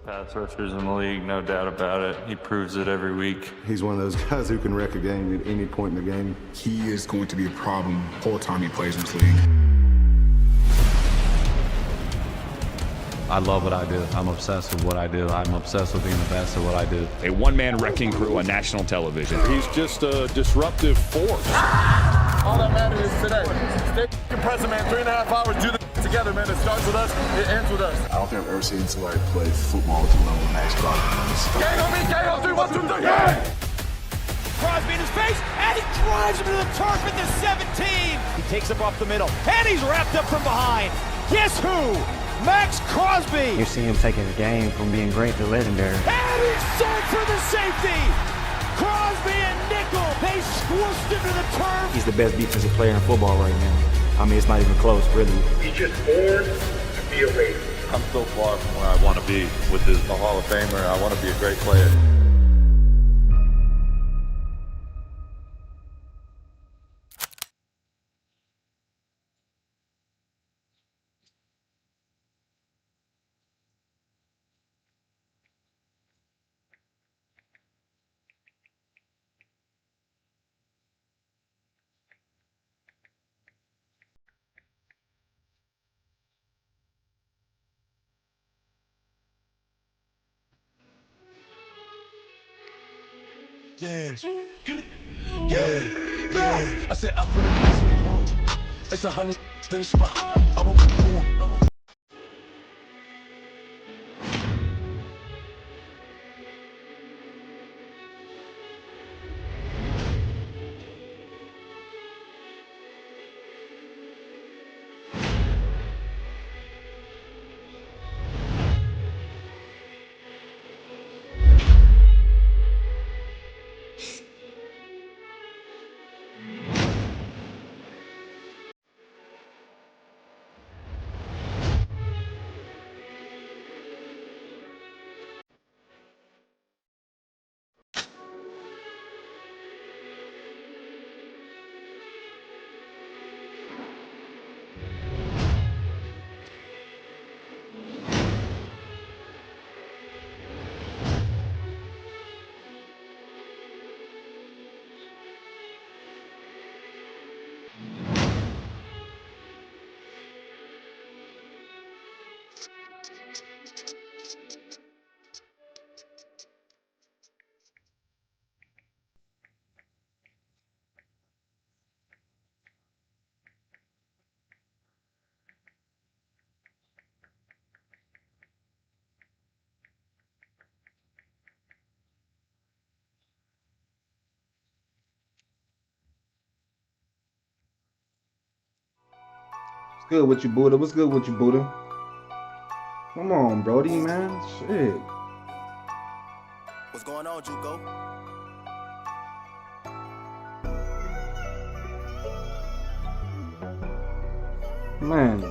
pass rushers in the league, no doubt about it. He proves it every week. He's one of those guys who can wreck a game at any point in the game. He is going to be a problem the whole time he plays in this league. I love what I do. I'm obsessed with what I do. I'm obsessed with being the best at what I do. A one-man wrecking crew on national television. He's just a disruptive force. All that matters is today. Stay present, man. 3.5 hours, do this together, man. It starts with us, it ends with us. I don't think I've ever seen somebody play football to the level Max Crosby does. Gang on me, gang on 3, 1, 2, 3, gang! Crosby in his face, and he drives him to the turf at the 17. He takes him off the middle, and he's wrapped up from behind. Guess who? Max Crosby! You see him taking the game from being great to legendary. And he's sold for the safety! Crosby and Nickel, they squished him to the turf! He's the best defensive player in football right now. I mean, it's not even close, really. He's just born to be a Raider. I'm so far from where I want to be with this Hall of Famer. I want to be a great player. Yes. Yeah. I said I put it. It's 100 in the spot. I won't perform. What's good with you, Buddha? What's good with you, Buddha? Come on, Brody, man. Shit. What's going on, Juco? Man.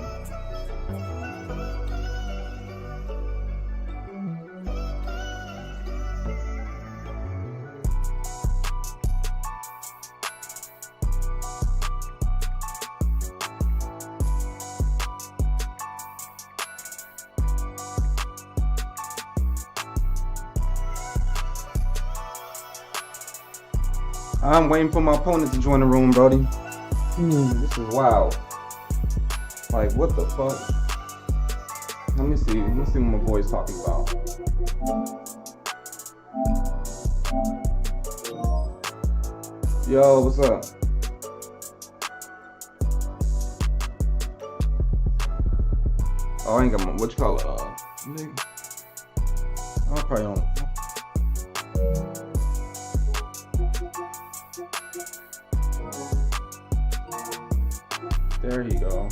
I'm waiting for my opponent to join the room, Brody. This is wild. Like, what the fuck? Let me see what my boy's talking about. Yo, what's up? Oh, I ain't got my, what you call it? Nigga. I'll probably on. There you go.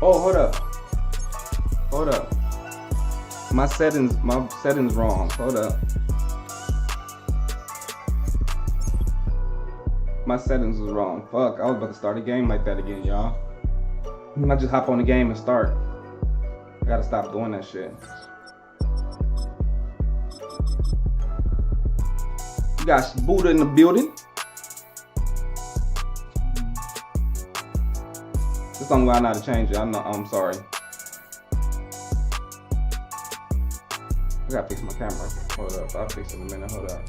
Oh, hold up. Hold up. My settings wrong. Hold up. My settings was wrong. Fuck, I was about to start a game like that again, y'all. I just hop on the game and start. I gotta stop doing that shit. You got Buddha in the building. This don't know how to change it. I'm sorry. I gotta fix my camera. Hold up, I'll fix it in a minute. Hold up.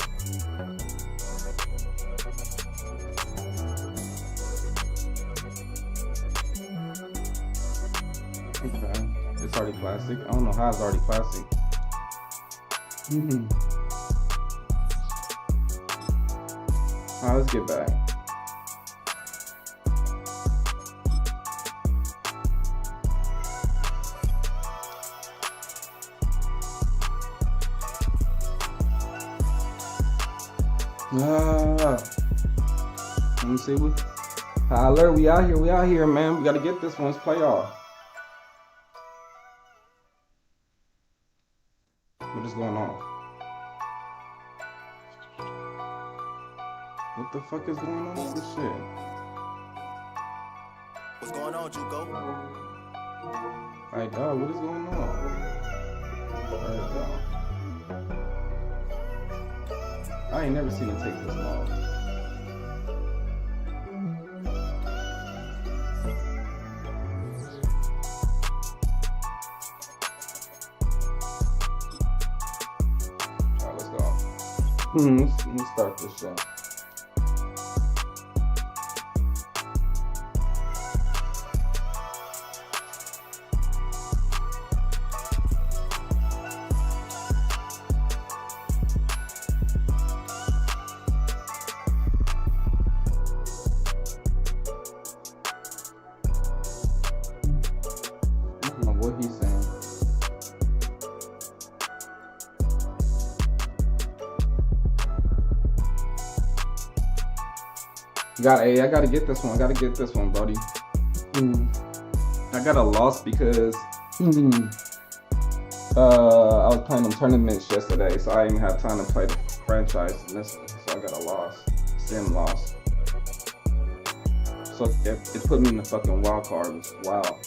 Okay, it's already classic. I don't know how it's already classic. Alright, let's get back. Let me see what. Tyler, we out here, man. We gotta get this one. It's playoff. What is going on? What the fuck is going on with this shit? What's going on, Juco? Alright, dog, what is going on? Alright, dog. I ain't never seen it take this long. Alright, let's go. Let's start this shit. What he's saying. I gotta get this one. I gotta get this one, buddy. I got a loss because I was playing them tournaments yesterday, so I didn't have time to play the franchise in this one. So I got a loss. Sim loss. So it put me in the fucking wild card. It was wild.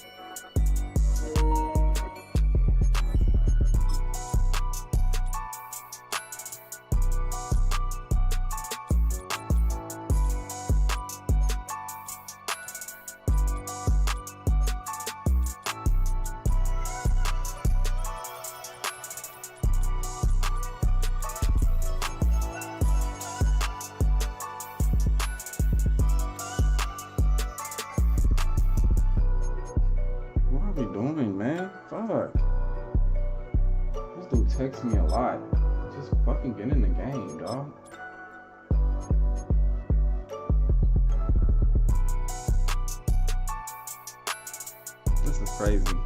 What are we doing, man? Fuck. This dude texts me a lot. Just fucking get in the game, dog. This is crazy.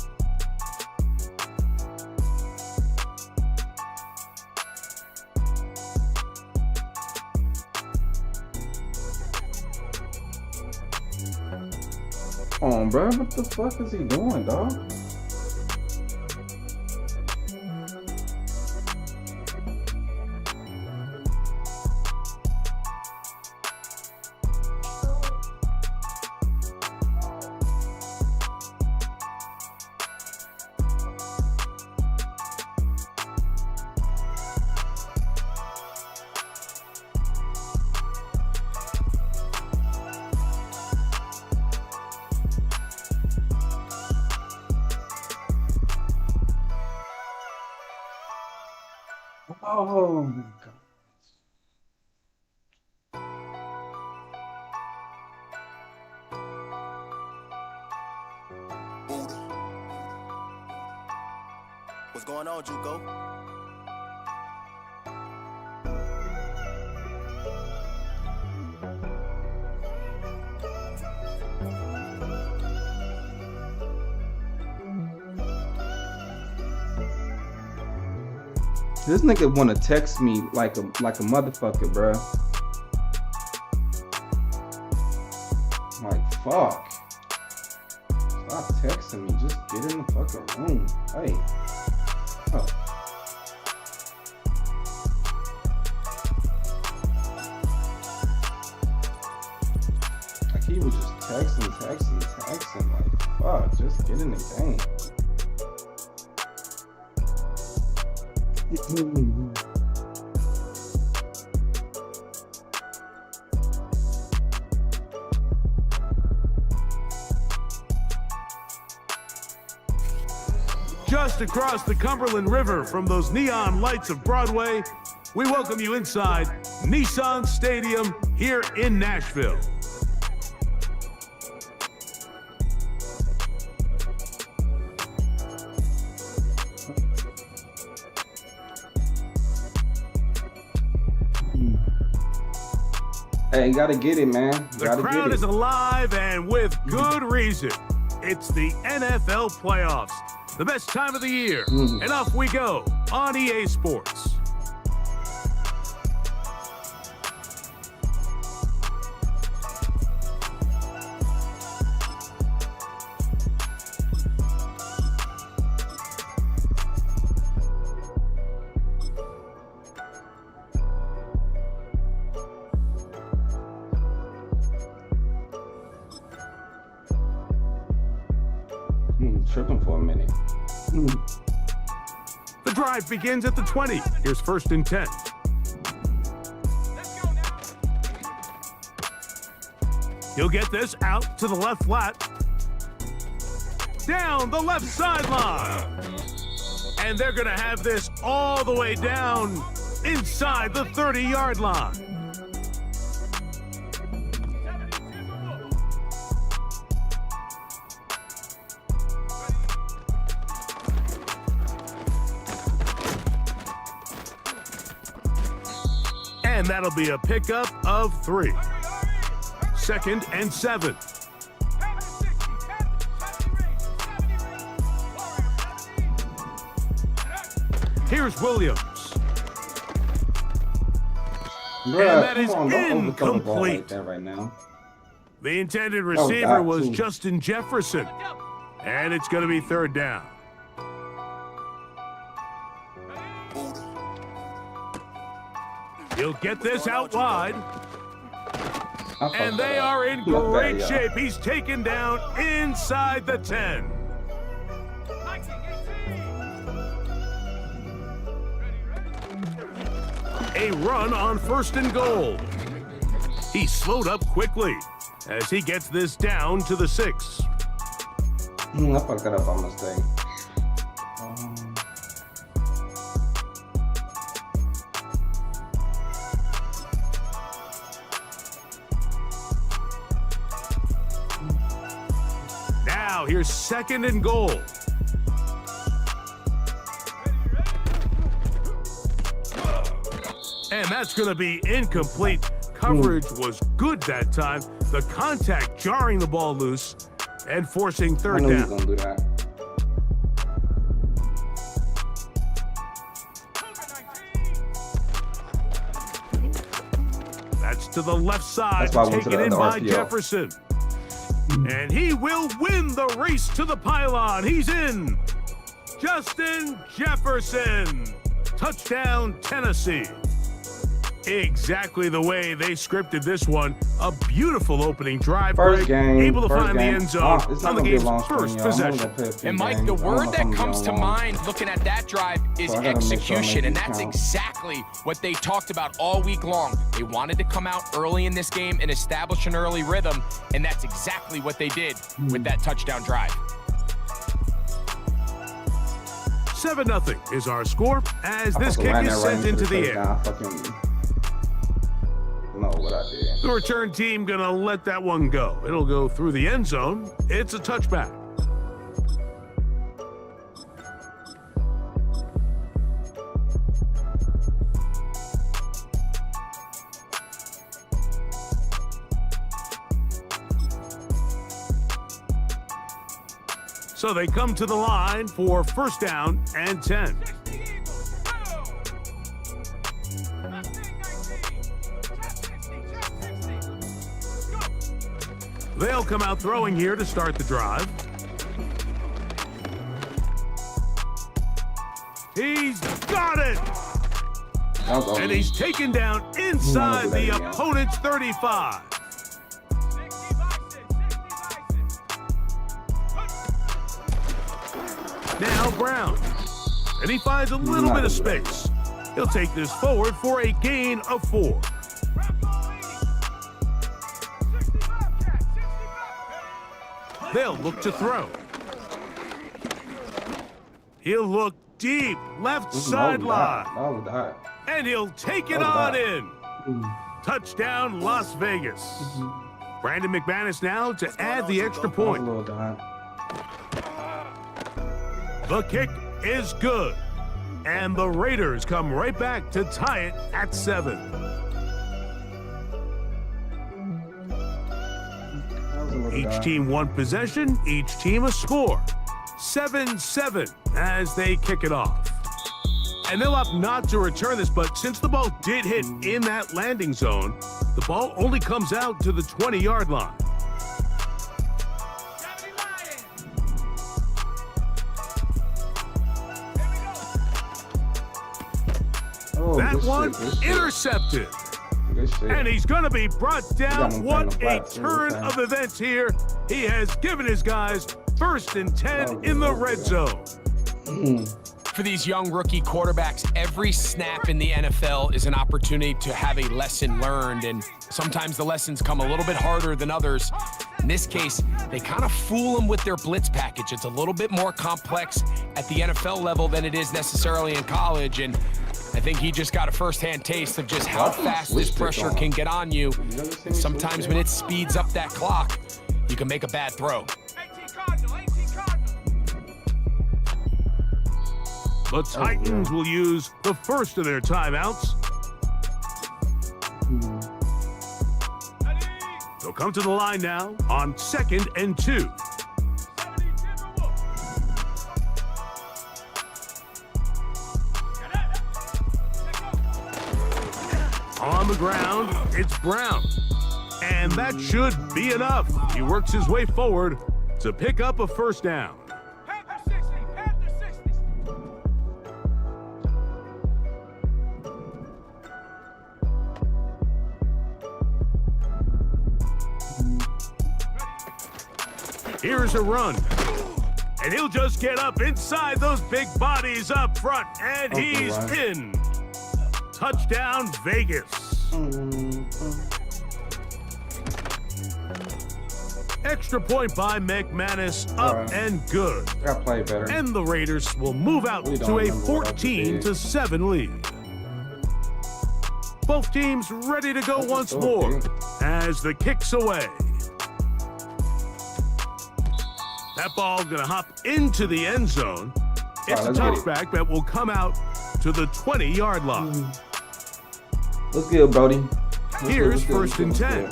Come on, bro. What the fuck is he doing, dog? Oh my god. What's going on, Juco? This nigga wanna text me like a motherfucker, bro. Like, fuck. Stop texting me. Just get in the fucking room. Hey. Oh. Just get in the game. Just across the Cumberland River from those neon lights of Broadway, we welcome you inside Nissan Stadium here in Nashville. Hey, you gotta get it, man. The crowd is alive and with good reason. It's the NFL playoffs, the best time of the year. And off we go on EA Sports. Tripping for a minute. The drive begins at the 20. Here's 1st and 10. He'll get this out to the left flat. Down the left sideline. And they're going to have this all the way down inside the 30-yard line. And that'll be a pickup of 3. 2nd and 7. Here's Williams. Bruh, and that is don't incomplete. Like right now. The intended receiver was Justin Jefferson. And it's going to be 3rd down. He'll get this out wide. And they are in great shape. He's taken down inside the 10. A run on 1st and goal. He slowed up quickly as he gets this down to the 6. I fucked that up by mistake. Now here's 2nd and goal. And that's going to be incomplete. Coverage was good that time. The contact jarring the ball loose and forcing 3rd down. He's gonna do that. That's to the left side, taken in by Jefferson. And he will win the race to the pylon. He's in. Justin Jefferson. Touchdown, Tennessee. Exactly the way they scripted this one. A beautiful opening drive. First game, able to find the end zone on the game's first possession. And Mike, the word that comes to mind looking at that drive is execution, and that's exactly what they talked about all week long. They wanted to come out early in this game and establish an early rhythm, and that's exactly what they did with that touchdown drive. 7-0 is our score as this kick is sent into the air. Know what I did. The return team gonna let that one go. It'll go through the end zone. It's a touchback. So they come to the line for 1st down and 10. They'll come out throwing here to start the drive. He's got it! And he's taken down inside the opponent's 35. Now Brown. And he finds a little bit of space. He'll take this forward for a gain of 4. They'll look to throw. He'll look deep, left sideline. And he'll take it on in. Touchdown, Las Vegas. Brandon McManus now to add the extra point. The kick is good. And the Raiders come right back to tie it at 7. Each team one possession, each team a score. 7-7 as they kick it off. And they'll opt not to return this, but since the ball did hit in that landing zone, the ball only comes out to the 20-yard line. That one intercepted. And he's going to be brought down. What a turn of events here. He has given his guys 1st and 10 in the red zone. For these young rookie quarterbacks, every snap in the NFL is an opportunity to have a lesson learned, and sometimes the lessons come a little bit harder than others. In this case, they kind of fool them with their blitz package. It's a little bit more complex at the NFL level than it is necessarily in college, and I think he just got a first-hand taste of just how fast this pressure can get on you. And sometimes when it speeds up that clock, you can make a bad throw. The Titans will use the first of their timeouts. They'll come to the line now on 2nd and 2. On the ground, it's Brown. And that should be enough. He works his way forward to pick up a first down. Here's a run. And he'll just get up inside those big bodies up front. And he's in. Touchdown, Vegas. Extra point by McManus, up and good. Gotta play better. And the Raiders will move out to a 14-7 lead. Both teams ready to go once more as the kick's away. That ball gonna hop into the end zone. It's a touchback that will come out to the 20-yard line. Let's get it, Brody. Here's 1st and 10.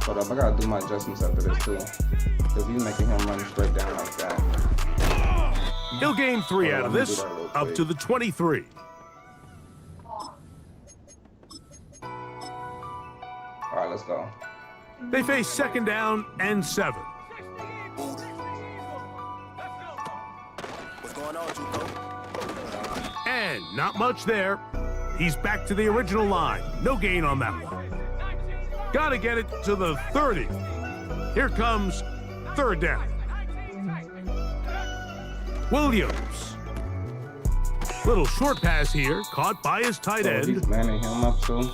Hold up, I gotta do my adjustments after this too. Because he's making him run straight down like that. He'll gain 3 out of this, up to the 23. Alright, let's go. They face 2nd down and 7. And not much there. He's back to the original line. No gain on that one. Gotta get it to the 30. Here comes 3rd down. Williams. Little short pass here, caught by his tight end. He's manning him up too.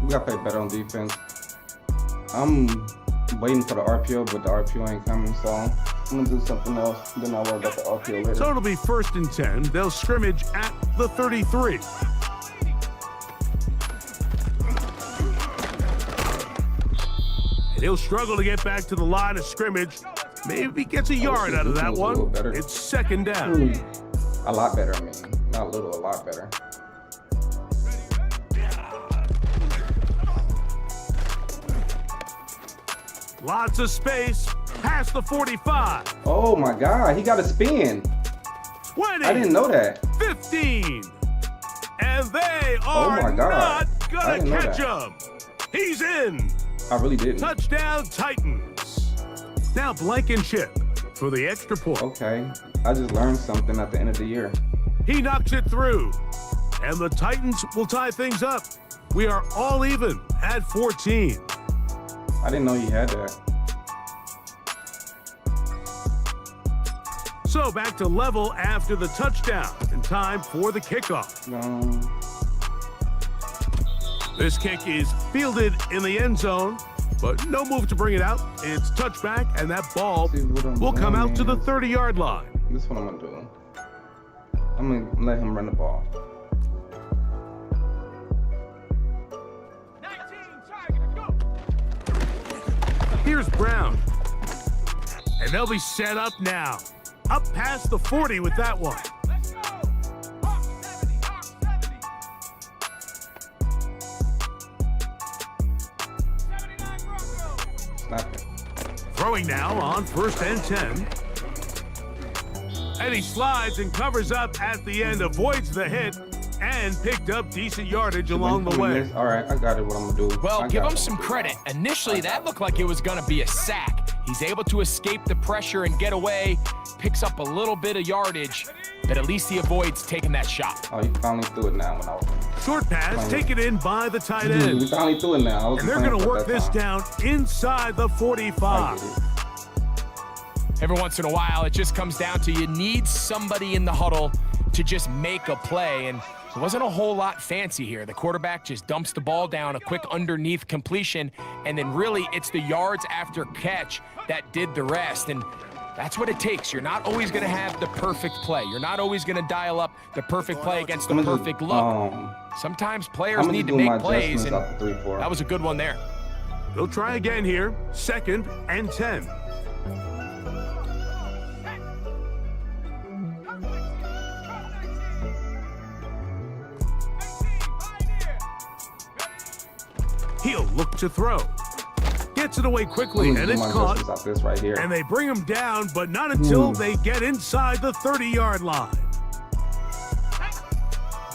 We gotta play better on defense. I'm waiting for the RPO, but the RPO ain't coming, so I'm gonna do something else. Then I'll worry about the RPO later. So it'll be 1st and 10. They'll scrimmage at the 33. And he'll struggle to get back to the line of scrimmage. Maybe gets a yard out of that one. It's 2nd down. A lot better, I mean. Not a little, a lot better. Lots of space. Past the 45. Oh my God, he got a spin. 20. I didn't know that. 15. And they are not gonna catch him. He's in. I really didn't. Touchdown, Titans. Now Blankenship for the extra point. Okay, I just learned something at the end of the year. He knocks it through. And the Titans will tie things up. We are all even at 14. I didn't know he had that. So back to level after the touchdown, and time for the kickoff. This kick is fielded in the end zone, but no move to bring it out. It's touchback, and that ball will come out to the 30-yard line. This is what I'm gonna do. I'm gonna let him run the ball. 19, target, go. Here's Brown. And they'll be set up now. Up past the 40 with that one. Let's go. Hawk 70, Hawk 70. 79 Broncos. Snap it. Throwing now on 1st and 10. And he slides and covers up at the end, avoids the hit, and picked up decent yardage along the way. All right, I got it, what I'm gonna do. Well, give him some credit. Initially, that looked like it was gonna be a sack. He's able to escape the pressure and get away, picks up a little bit of yardage, but at least he avoids taking that shot. Oh, he finally threw it now when I was short pass taken in by the tight end. He finally threw it now. And they're gonna work this down inside the 45. Every once in a while, it just comes down to you need somebody in the huddle to just make a play, and there wasn't a whole lot fancy here. The quarterback just dumps the ball down, a quick underneath completion, and then really it's the yards after catch that did the rest, and that's what it takes. You're not always going to have the perfect play. You're not always going to dial up the perfect play against the perfect look. Sometimes players need to make plays, and that was a good one there. They'll try again here, 2nd and 10. He'll look to throw. Gets it away quickly, and it's caught. This right here. And they bring him down, but not until they get inside the 30-yard line.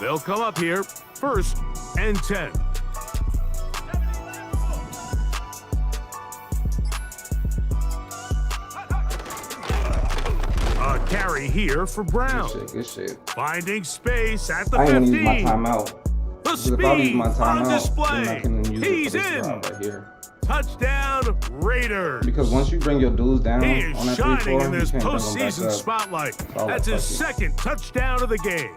They'll come up here, 1st and 10. A carry here for Brown. Good shit. Finding space at the 15. I ain't gonna use my timeout. The speed on display. He's in. Right here. Touchdown Raiders. Because once you bring your dudes down, he is on that shining 3-4, in this postseason spotlight. That's his 2nd touchdown of the game.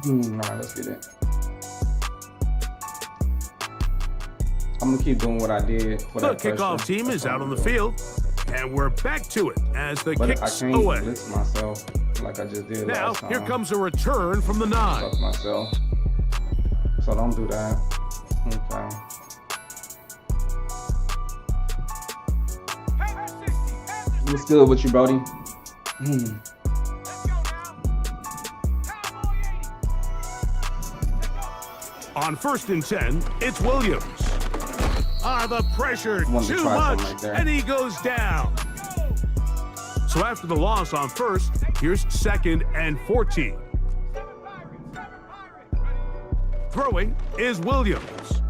All right, let's get it. I'm gonna keep doing what I did. The kickoff team is out on the field, and we're back to it as the kicks away. I can't blitz myself like I just did now, last time. here comes a return from the 9. Fuck myself. So don't do that. Okay. What's good with you, Brody? On 1st and 10, it's Williams. The pressure too much, and he goes down. So after the loss on 1st, here's 2nd and 14. Throwing is Williams.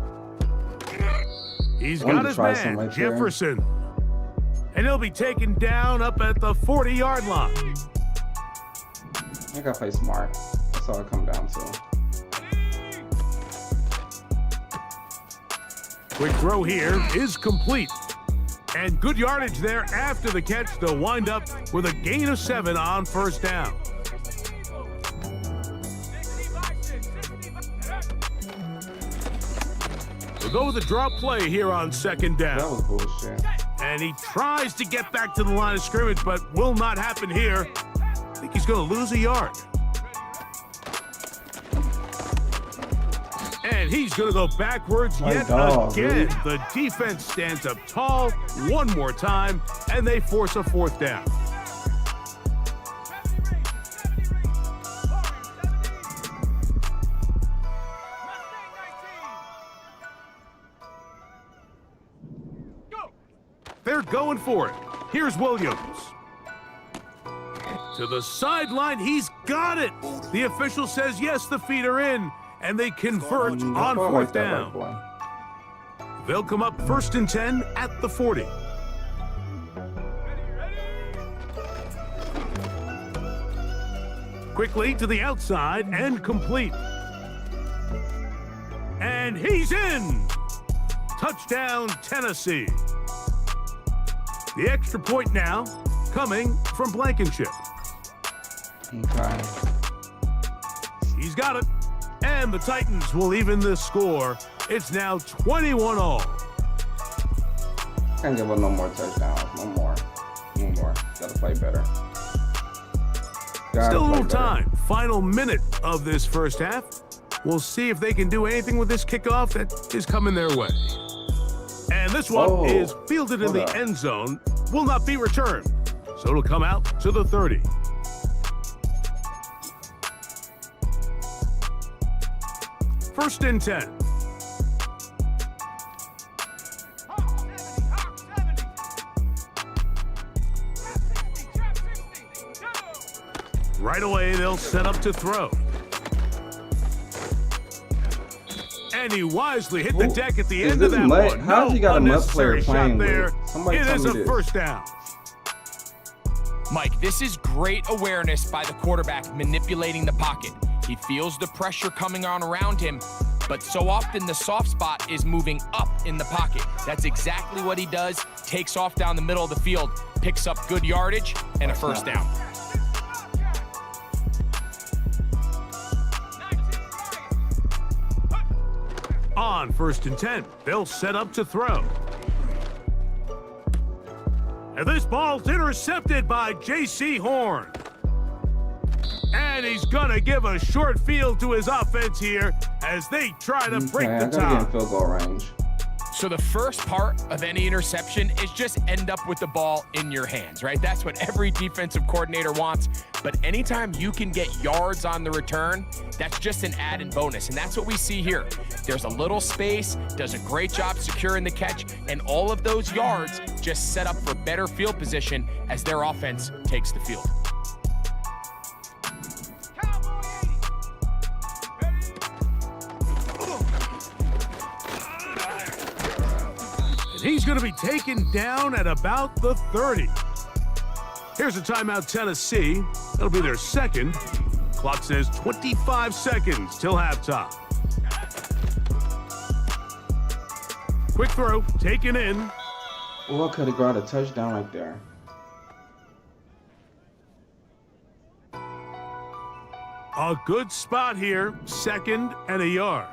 He's got his man, Jefferson. And he'll be taken down up at the 40-yard line. I gotta play smart. That's all it comes down to. Quick throw here is complete. And good yardage there after the catch. They'll wind up with a gain of 7 on 1st down. We'll go with a drop play here on 2nd down. That was bullshit. And he tries to get back to the line of scrimmage, but will not happen here. I think he's going to lose a yard. And he's going to go backwards yet again. The defense stands up tall one more time, and they force a 4th down. They're going for it. Here's Williams. To the sideline, he's got it. The official says yes, the feet are in, and they convert on 4th down. They'll come up 1st and 10 at the 40. Quickly to the outside and complete. And he's in. Touchdown, Tennessee. The extra point now coming from Blankenship. Okay. He's got it. And the Titans will even this score. It's now 21-all. Can't give up no more touchdowns. No more. Gotta play better. Still a little time. Final minute of this first half. We'll see if they can do anything with this kickoff that is coming their way. And this one is fielded in the end zone. Will not be returned. So it'll come out to the 30. First and 10. Right away, they'll set up to throw. And he wisely hit the deck at the end of that one. How's he got a mud player playing there. with? Somebody it tell is me a this. first down. Mike, this is great awareness by the quarterback manipulating the pocket. He feels the pressure coming on around him, but so often the soft spot is moving up in the pocket. That's exactly what he does. Takes off down the middle of the field, picks up good yardage, and a first down. On first and 10, they'll set up to throw. And this ball's intercepted by J.C. Horn. And he's gonna give a short field to his offense here as they try to break the tie. Get in field goal range. So the first part of any interception is just end up with the ball in your hands, right? That's what every defensive coordinator wants. But anytime you can get yards on the return, that's just an added bonus. And that's what we see here. There's a little space, does a great job securing the catch, and all of those yards just set up for better field position as their offense takes the field. He's going to be taken down at about the 30. Here's a timeout, Tennessee. That'll be their second. Clock says 25 seconds till halftime. Quick throw, taken in. Oh, I could have got a touchdown right there. A good spot here, second and a yard.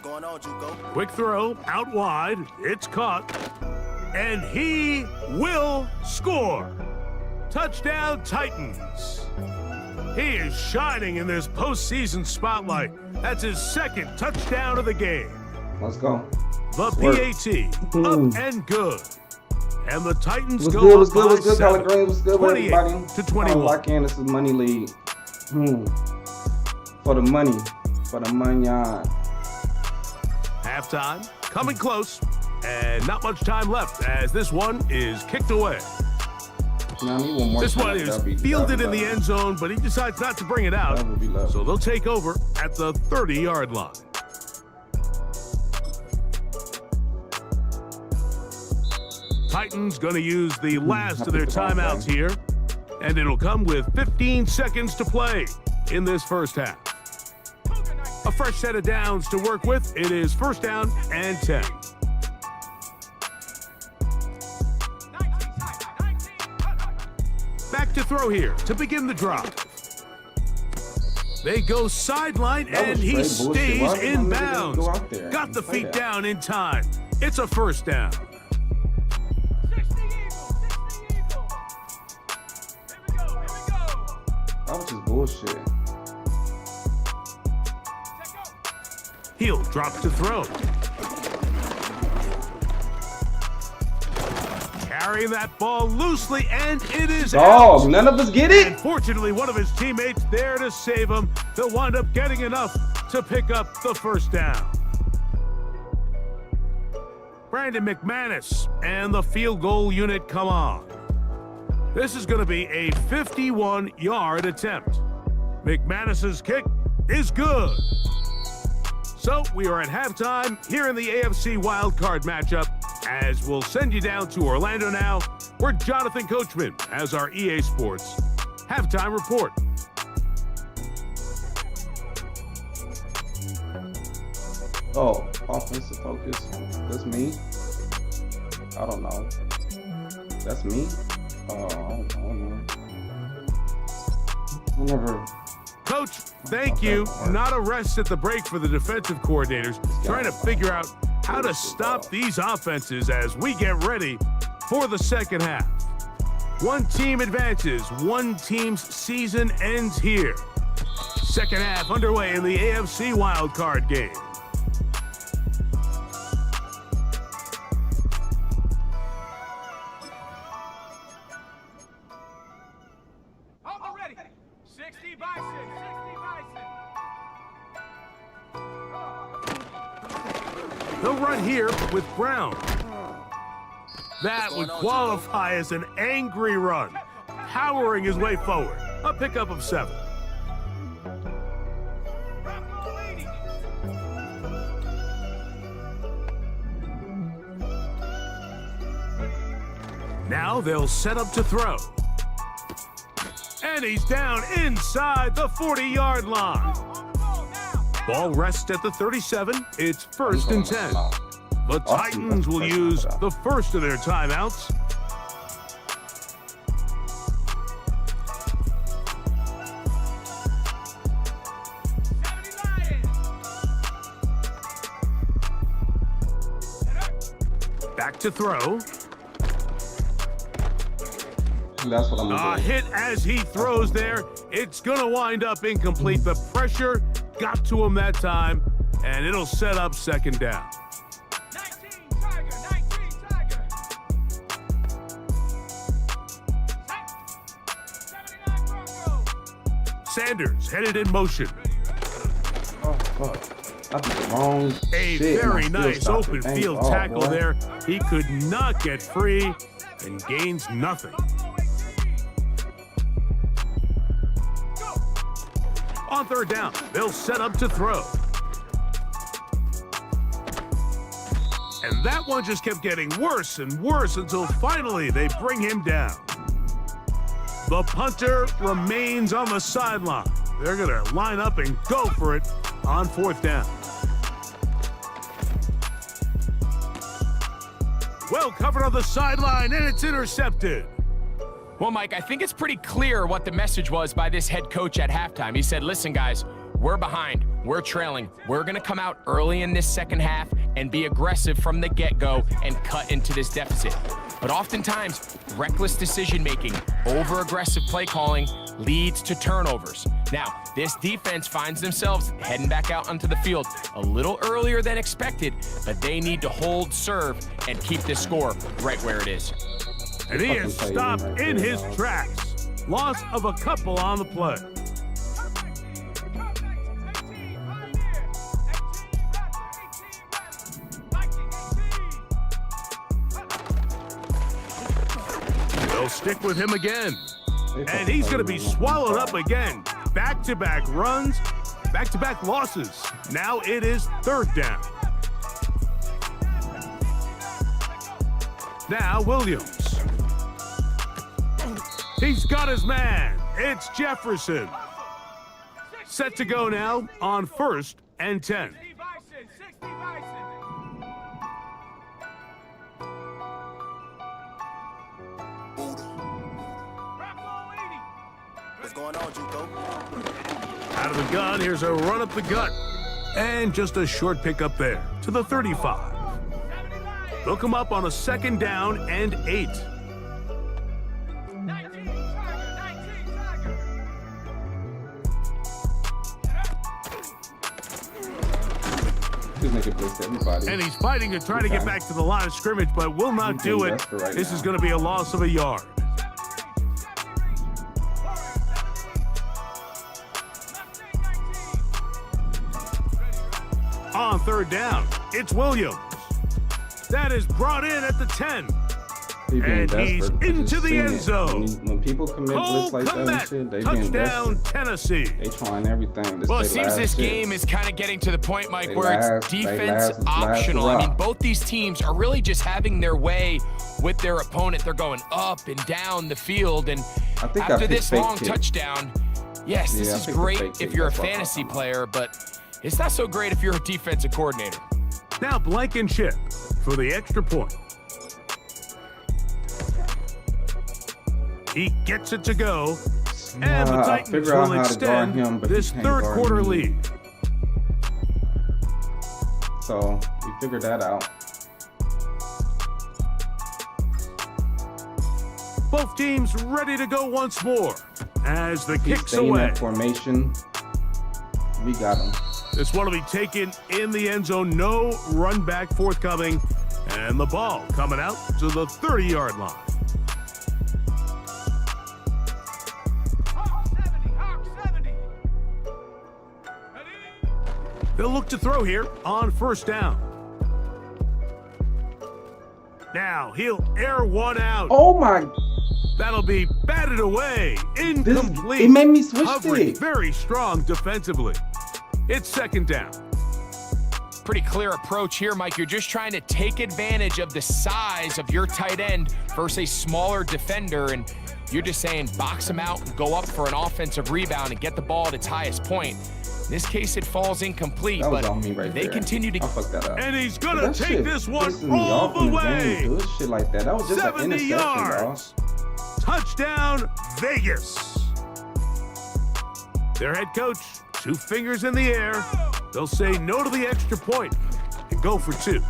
Going on, Juco. Quick throw, out wide, it's caught, and he will score. Touchdown, Titans. He is shining in this postseason spotlight. That's his second touchdown of the game. Let's go. The PAT, up and good. And the Titans go good, up by 7, was good, 28 to 21. Lock in, this is money lead. For the money, Halftime, coming close, and not much time left as this one is kicked away. This one is fielded in the end zone, but he decides not to bring it out, so they'll take over at the 30-yard line. Titans going to use the last of their timeouts here, and it'll come with 15 seconds to play in this first half. A fresh set of downs to work with. It is first down and 10. Back to throw here to begin the drive. They go sideline and he stays in bounds. Got the feet down in time. It's a first down. That was just bullshit. He'll drop to throw. Carrying that ball loosely, and it is out. None of us get it. Unfortunately, one of his teammates there to save him. They'll wind up getting enough to pick up the first down. Brandon McManus and the field goal unit come on. This is going to be a 51-yard attempt. McManus's kick is good. So we are at halftime here in the AFC wildcard matchup, as we'll send you down to Orlando now, where Jonathan Coachman has our EA Sports halftime report. Oh, offensive focus. That's me. I don't know. That's me. I don't know. I never. Coach, thank you. Not a rest at the break for the defensive coordinators, trying to figure out how to stop these offenses as we get ready for the second half. One team advances, one team's season ends here. Second half underway in the AFC wildcard game. He'll run here with Brown. That would qualify as an angry run, powering his way forward. A pickup of 7. Now they'll set up to throw. And he's down inside the 40-yard line. Ball rests at the 37. It's 1st and 10. The Titans will use the first of their timeouts. Back to throw. That's what I'm gonna A hit as he throws there. It's going to wind up incomplete. The pressure got to him that time, and it'll set up 2nd down. 19 Tiger. Sanders headed in motion. Oh, fuck. That's the wrong A shit. very nice open field tackle there. He could not get free and gains nothing. On 3rd down, they'll set up to throw. And that one just kept getting worse and worse until finally they bring him down. The punter remains on the sideline. They're going to line up and go for it on 4th down. Well covered on the sideline, and it's intercepted. Well, Mike, I think it's pretty clear what the message was by this head coach at halftime. He said, listen, guys, we're behind. We're trailing. We're going to come out early in this second half and be aggressive from the get-go and cut into this deficit. But oftentimes, reckless decision-making, over-aggressive play calling leads to turnovers. Now, this defense finds themselves heading back out onto the field a little earlier than expected, but they need to hold serve and keep this score right where it is. And he is stopped in his tracks. Loss of a couple on the play. They'll stick with him again. And he's going to be swallowed up again. Back-to-back runs, back-to-back losses. Now it is 3rd down. Now Williams. He's got his man. It's Jefferson. Set to go now on 1st and 10. What's going on, Juco? Out of the gun, here's a run up the gut. And just a short pickup there to the 35. They'll come up on a 2nd down and 8. And he's fighting to try to get back to the line of scrimmage, but will not do it. This is going to be a loss of a yard. On 3rd down, it's Williams. That is brought in at the 10. And he's into the end zone. When people commit blitz like that and shit, they being touchdown, Tennessee. They trying everything. Well, it seems this game is kind of getting to the point, Mike, where it's defense optional. I mean, both these teams are really just having their way with their opponent. They're going up and down the field, and after this long touchdown, yes, this is great if you're a fantasy player, but It's not so great if you're a defensive coordinator. Now Blankenship for the extra point. He gets it to go, and the Titans will extend this third quarter lead. So we figured that out. Both teams ready to go once more as the kicks away. away. That formation, we got him. This one will be taken in the end zone. No run back forthcoming, and the ball coming out to the 30-yard line. They'll look to throw here on first down. Now he'll air one out. Oh my! That'll be batted away. Incomplete. It made me switch Hovering it. very strong defensively. It's second down. Pretty clear approach here, Mike. You're just trying to take advantage of the size of your tight end versus a smaller defender, and you're just saying box him out and go up for an offensive rebound and get the ball at its highest point. In this case, it falls incomplete, That was but on me right they there. continue to... I fucked that up. And he's gonna That take shit this one pisses me all off the in way. game, dude. Shit like that. That was just an 70 interception, yards. dog. Touchdown, Vegas. Their head coach, 2 fingers in the air. They'll say no to the extra point and go for 2.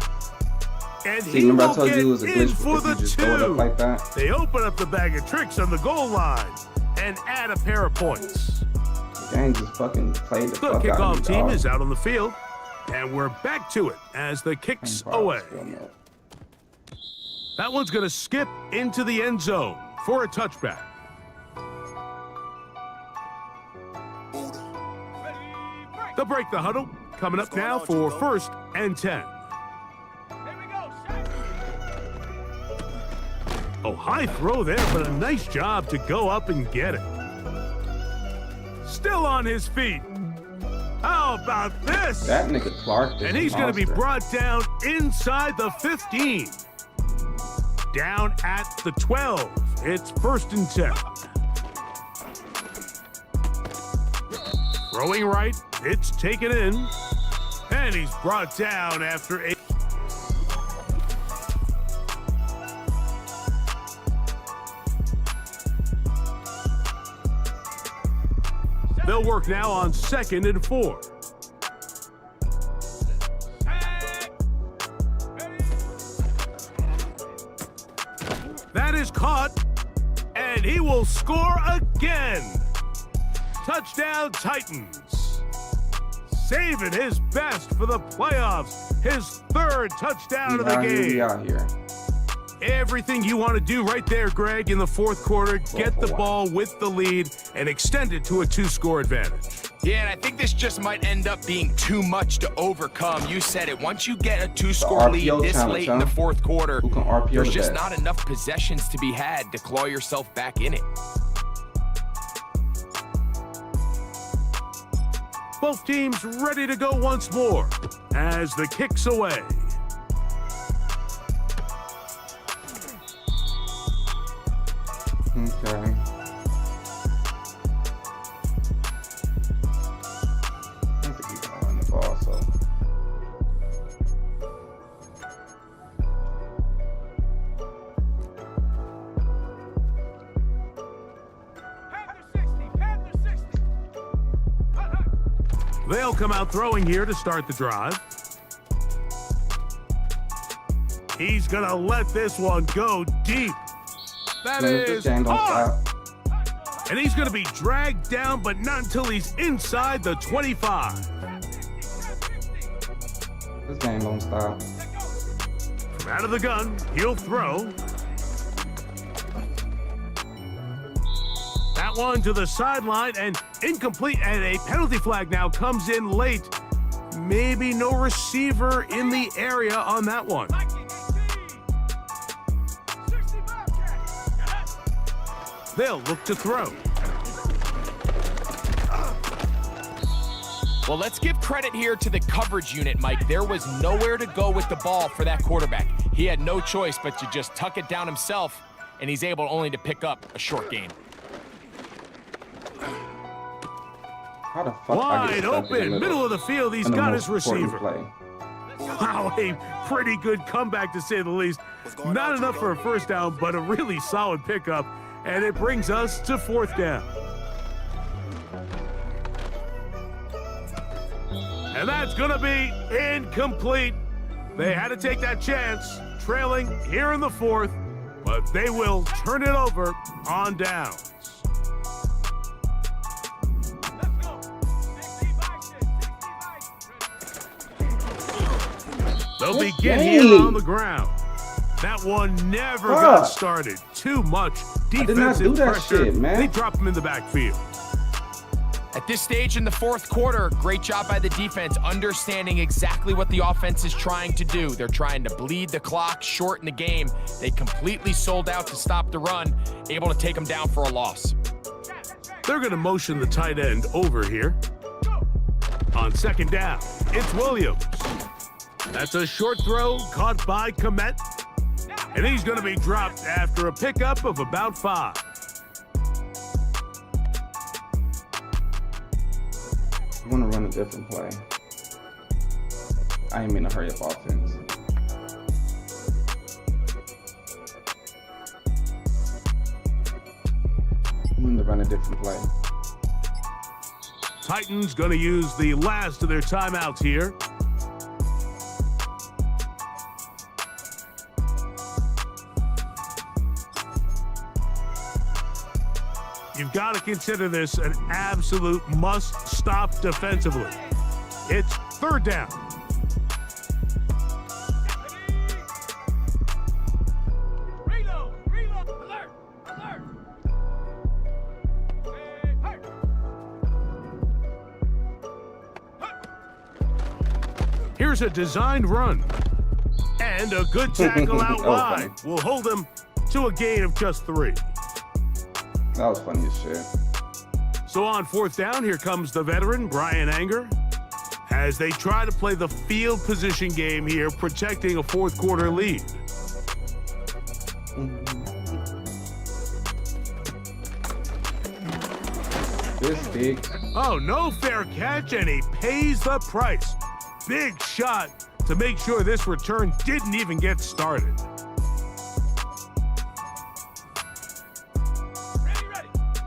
And See, he remember I will told get you it was a in glitch for the because you just throw it 2. up like that? They open up the bag of tricks on the goal line and add a pair of points. The game just fucking played the The fuck out of kickoff me, team dog. is out on the field, and we're back to it as the kicks away. That one's going to skip into the end zone for a touchback. They'll break the huddle. Coming up now for 1st and 10. Oh, high throw there, but a nice job to go up and get it. Still on his feet. How about this? That nigga Clark is And he's going to be brought down inside the 15. Down at the 12. It's 1st and 10. Throwing right, it's taken in. And he's brought down after 8. They'll work now on 2nd and 4. That is caught, and he will score again. Touchdown, Titans. Saving his best for the playoffs. His 3rd touchdown of the game. We out here. Everything you want to do right there, Greg, in the 4th quarter. Get the ball with the lead and extend it to a 2-score advantage. Yeah, and I think this just might end up being too much to overcome. You said it. Once you get a 2-score lead this late in the 4th quarter, there's just not enough possessions to be had to claw yourself back in it. Both teams ready to go once more as the kicks away. Okay. I think he's gonna run the ball, so. They'll come out throwing here to start the drive. He's gonna let this one go deep. That is hard. And he's gonna be dragged down, but not until he's inside the 25. This game don't stop. From out of the gun, he'll throw. That one to the sideline and incomplete, and a penalty flag now comes in late. Maybe no receiver in the area on that one. They'll look to throw. Well, let's give credit here to the coverage unit, Mike. There was nowhere to go with the ball for that quarterback. He had no choice but to just tuck it down himself, and he's able only to pick up a short gain. How the fuck wide open, middle of the field. He's got his receiver. Wow, a pretty good comeback to say the least. Not enough for a first down, but a really solid pickup. And it brings us to 4th down. And that's going to be incomplete. They had to take that chance, trailing here in the 4th, but they will turn it over on downs. They'll begin here on the ground. That one never got started. Too much defensive pressure. Shit, man. They drop him in the backfield. At this stage in the 4th quarter, great job by the defense, understanding exactly what the offense is trying to do. They're trying to bleed the clock, shorten the game. They completely sold out to stop the run, able to take them down for a loss. They're going to motion the tight end over here. On 2nd down, it's Williams. That's a short throw caught by Komet. And he's going to be dropped after a pickup of about 5. I want to run a different play. I ain't mean to hurry up offense. I'm going to run a different play. Titans going to use the last of their timeouts here. You've got to consider this an absolute must-stop defensively. It's 3rd down. Alert! Here's a designed run. And a good tackle out wide will hold them to a gain of just 3. That was funny as shit. So on 4th down, here comes the veteran, Brian Anger, as they try to play the field position game here, protecting a 4th quarter lead. This big. Oh, no fair catch, and he pays the price. Big shot to make sure this return didn't even get started.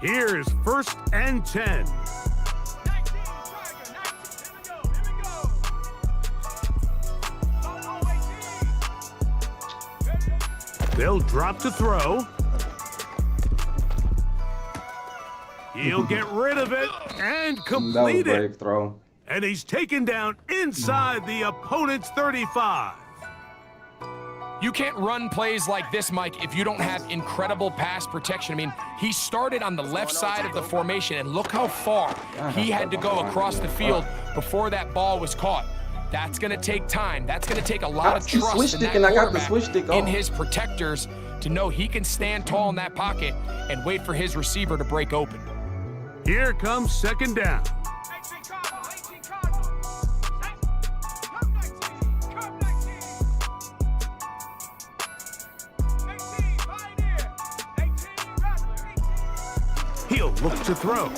Here's 1st and 10. They'll drop to throw. He'll get rid of it and complete that was a it. brave throw. And he's taken down inside the opponent's 35. You can't run plays like this, Mike, if you don't have incredible pass protection. I mean, he started on the left side of the formation, and look how far he had to go across the field before that ball was caught. That's going to take time. That's going to take a lot of trust in that quarterback, in his protectors, to know he can stand tall in that pocket and wait for his receiver to break open. Here comes 2nd down. He'll look to throw.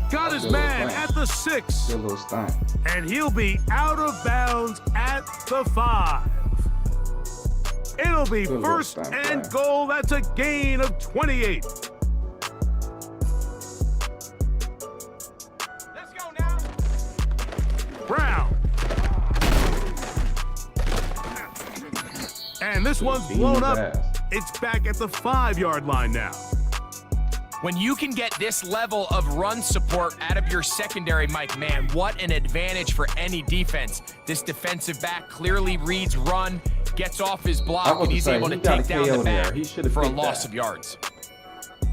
Got his man at the 6. And he'll be out of bounds at the 5. It'll be 1st and goal. That's a gain of 28. Let's go now. Brown. And this one's blown up. It's back at the 5-yard line now. When you can get this level of run support out of your secondary, Mike, man, what an advantage for any defense. This defensive back clearly reads run, gets off his block, and he's able to take down the back for a loss of yards.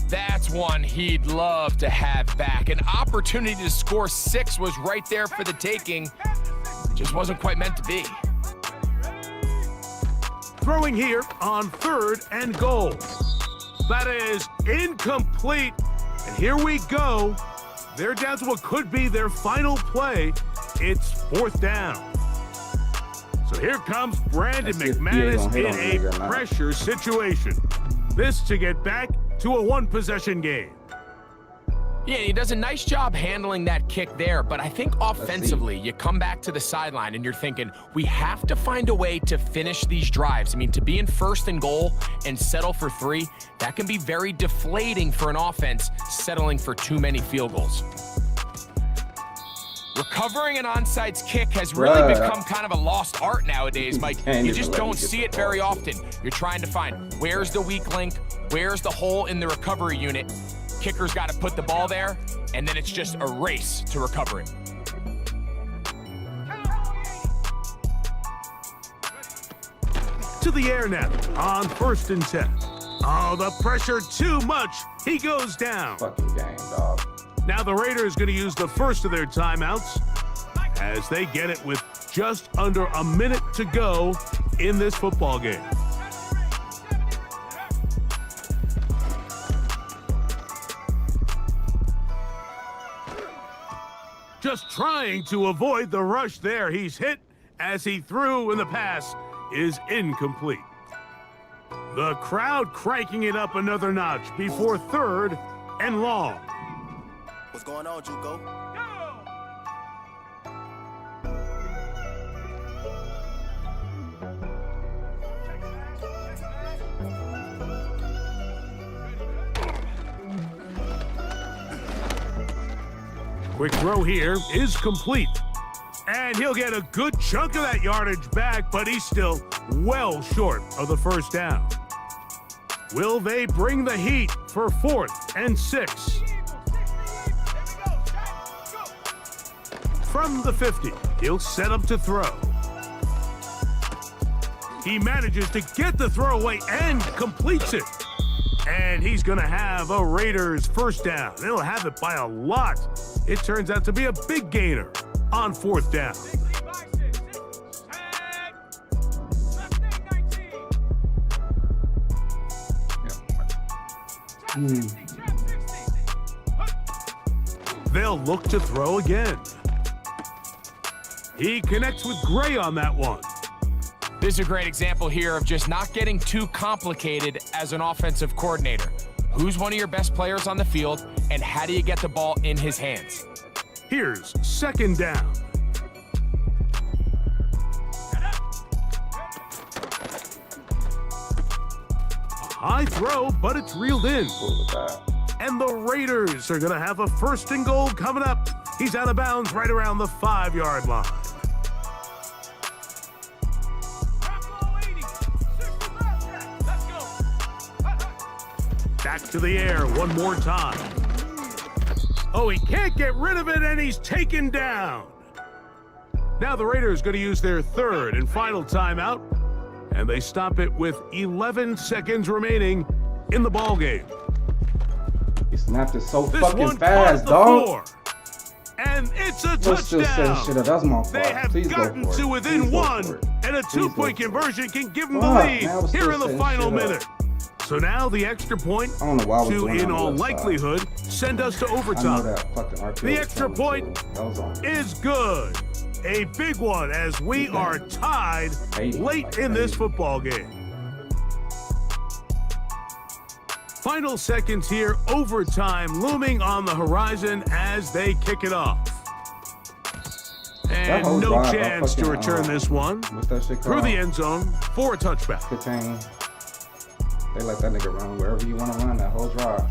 That's one he'd love to have back. An opportunity to score 6 was right there for the taking. Just wasn't quite meant to be. Throwing here on 3rd and goal. That is incomplete. And here we go. They're down to what could be their final play. It's 4th down. So here comes Brandon McManus in a pressure situation. This to get back to a 1-possession game. Yeah, he does a nice job handling that kick there, but I think offensively, you come back to the sideline and you're thinking, we have to find a way to finish these drives. I mean, to be in 1st and goal and settle for 3, that can be very deflating for an offense settling for too many field goals. Recovering an onside kick has really become kind of a lost art nowadays, Mike. You just don't see it very often. You're trying to find where's the weak link, where's the hole in the recovery unit. Kicker's got to put the ball there, and then it's just a race to recover it. To the air now on 1st and 10. Oh, the pressure too much. He goes down. Fucking game, dog. Now the Raiders going to use the first of their timeouts as they get it with just under a minute to go in this football game. Just trying to avoid the rush there. He's hit as he threw, and the pass is incomplete. The crowd cranking it up another notch before 3rd and long. What's going on, Juco? Quick throw here is complete. And he'll get a good chunk of that yardage back, but he's still well short of the 1st down. Will they bring the heat for 4th and 6? From the 50, he'll set up to throw. He manages to get the throw away and completes it. And he's going to have a Raiders 1st down. They'll have it by a lot. It turns out to be a big gainer on 4th down. They'll look to throw again. He connects with Gray on that one. This is a great example here of just not getting too complicated as an offensive coordinator. Who's one of your best players on the field, and how do you get the ball in his hands? Here's 2nd down. A high throw, but it's reeled in. And the Raiders are going to have a 1st and goal coming up. He's out of bounds right around the 5-yard line. Back to the air one more time. Oh, he can't get rid of it, and he's taken down. Now the Raiders going to use their 3rd and final timeout, and they stop it with 11 seconds remaining in the ball game. He snapped it so fucking fast, dog. And it's a Let's touchdown. Just set shit up. That's my fault. They have Please gotten to within 1, and a 2-point conversion can give them the lead here in the final minute. So now the extra point to, in all likelihood, send us to overtime. The extra point is good. A big one as we are tied late in this football game. Final seconds here, overtime looming on the horizon as they kick it off. And no chance to return this one through the end zone for a touchback. They let that nigga run wherever you want to run that whole drive.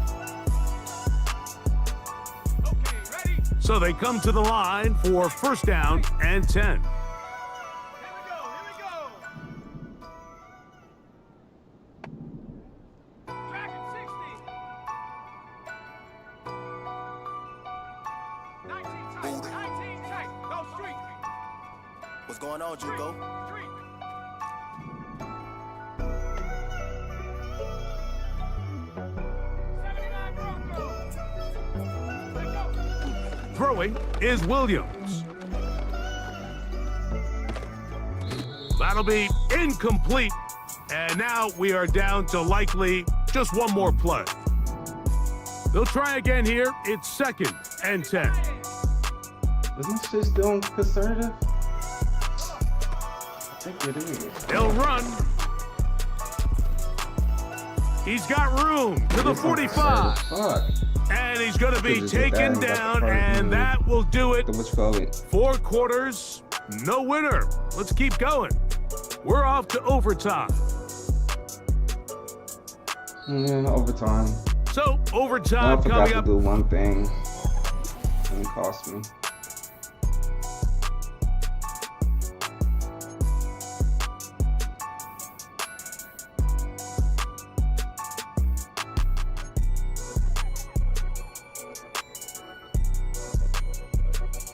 Okay, ready? So they come to the line for 1st down and 10. Here we go. Track at 60. 19 tight. Go street. What's going on, Juco? Throwing is Williams. That'll be incomplete. And now we are down to likely just one more play. They'll try again here. It's 2nd and 10. Isn't shit still conservative? I think it is. They'll run. He's got room to the 45. And he's going to be taken down, and that will do it. 4 quarters, no winner. Let's keep going. We're off to overtime. Yeah, overtime. So, overtime I forgot coming to up. do one thing, and it cost me.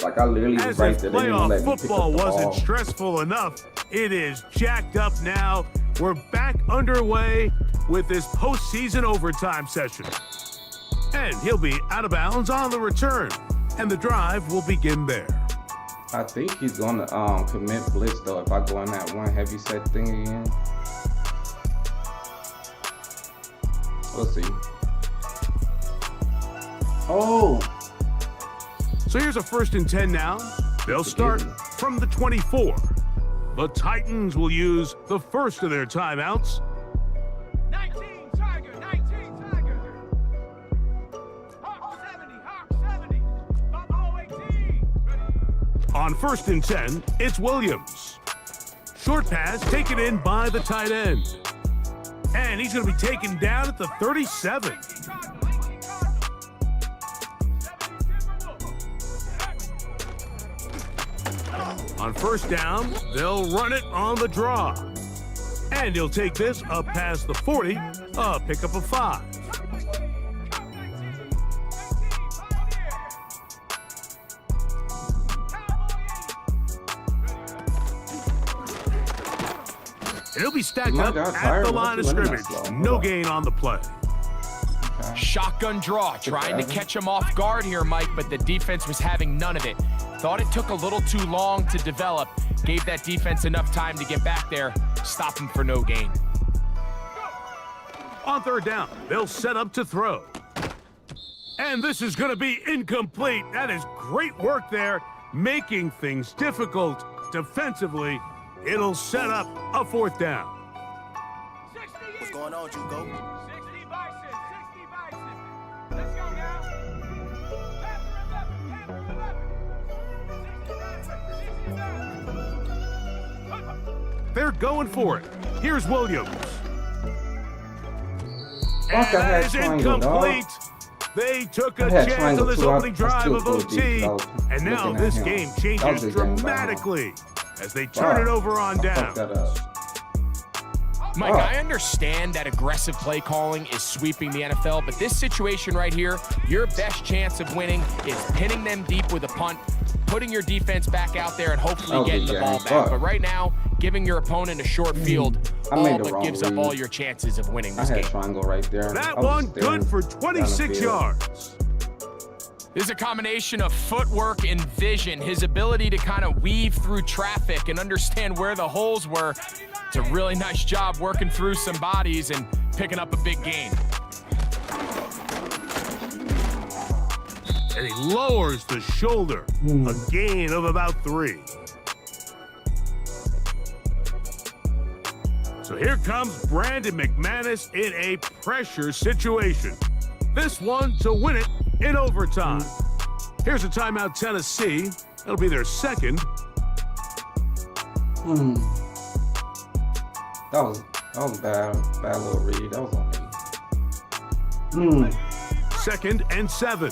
Like I literally was As right if there. They didn't even let playoff me pick football up the wasn't ball. stressful enough, it is jacked up now. We're back underway with this postseason overtime session. And he'll be out of bounds on the return, and the drive will begin there. I think he's gonna commit blitz though if I go in that one heavy set thing again. We'll see. Oh! So here's a 1st and 10 now. They'll start from the 24. The Titans will use the first of their timeouts. 19 Tiger, 19 Tiger. Hawk 70, Hawk 70. Bubba 18. On 1st and 10, it's Williams. Short pass taken in by the tight end. And he's going to be taken down at the 37. On 1st down, they'll run it on the draw. And he'll take this up past the 40, a pickup of 5. He'll be stacked up at the line of scrimmage. No gain on the play. Shotgun draw, trying to catch him off guard here, Mike, but the defense was having none of it. Thought it took a little too long to develop. Gave that defense enough time to get back there. Stop him for no gain. On 3rd down, they'll set up to throw. And this is going to be incomplete. That is great work there, making things difficult defensively. It'll set up a 4th down. What's going on, Jugo? 60 Bison, 60 Bison. Let's go now. Panther 11, They're going for it. Here's Williams. And Fuck, I had that is triangle, incomplete. dog. They took a I had chance triangle on this too. opening I drive still of threw it OT. deep. I was And now looking at this him. game That was changes just getting dramatically as they turn it over on I down. fucked that up. Mike, I understand that aggressive play calling is sweeping the NFL, but this situation right here, your best chance of winning is pinning them deep with a punt, putting your defense back out there, and hopefully getting the ball back. But right now, giving your opponent a short field all but gives up all your chances of winning this game. I had triangle right there. That one good for 26 yards. This is a combination of footwork and vision. His ability to kind of weave through traffic and understand where the holes were. It's a really nice job working through some bodies and picking up a big gain. And he lowers the shoulder. A gain of about 3. So here comes Brandon McManus in a pressure situation. This one to win it in overtime. Here's a timeout, Tennessee. That'll be their 2nd. That was bad little read. That was on me. 2nd and 7.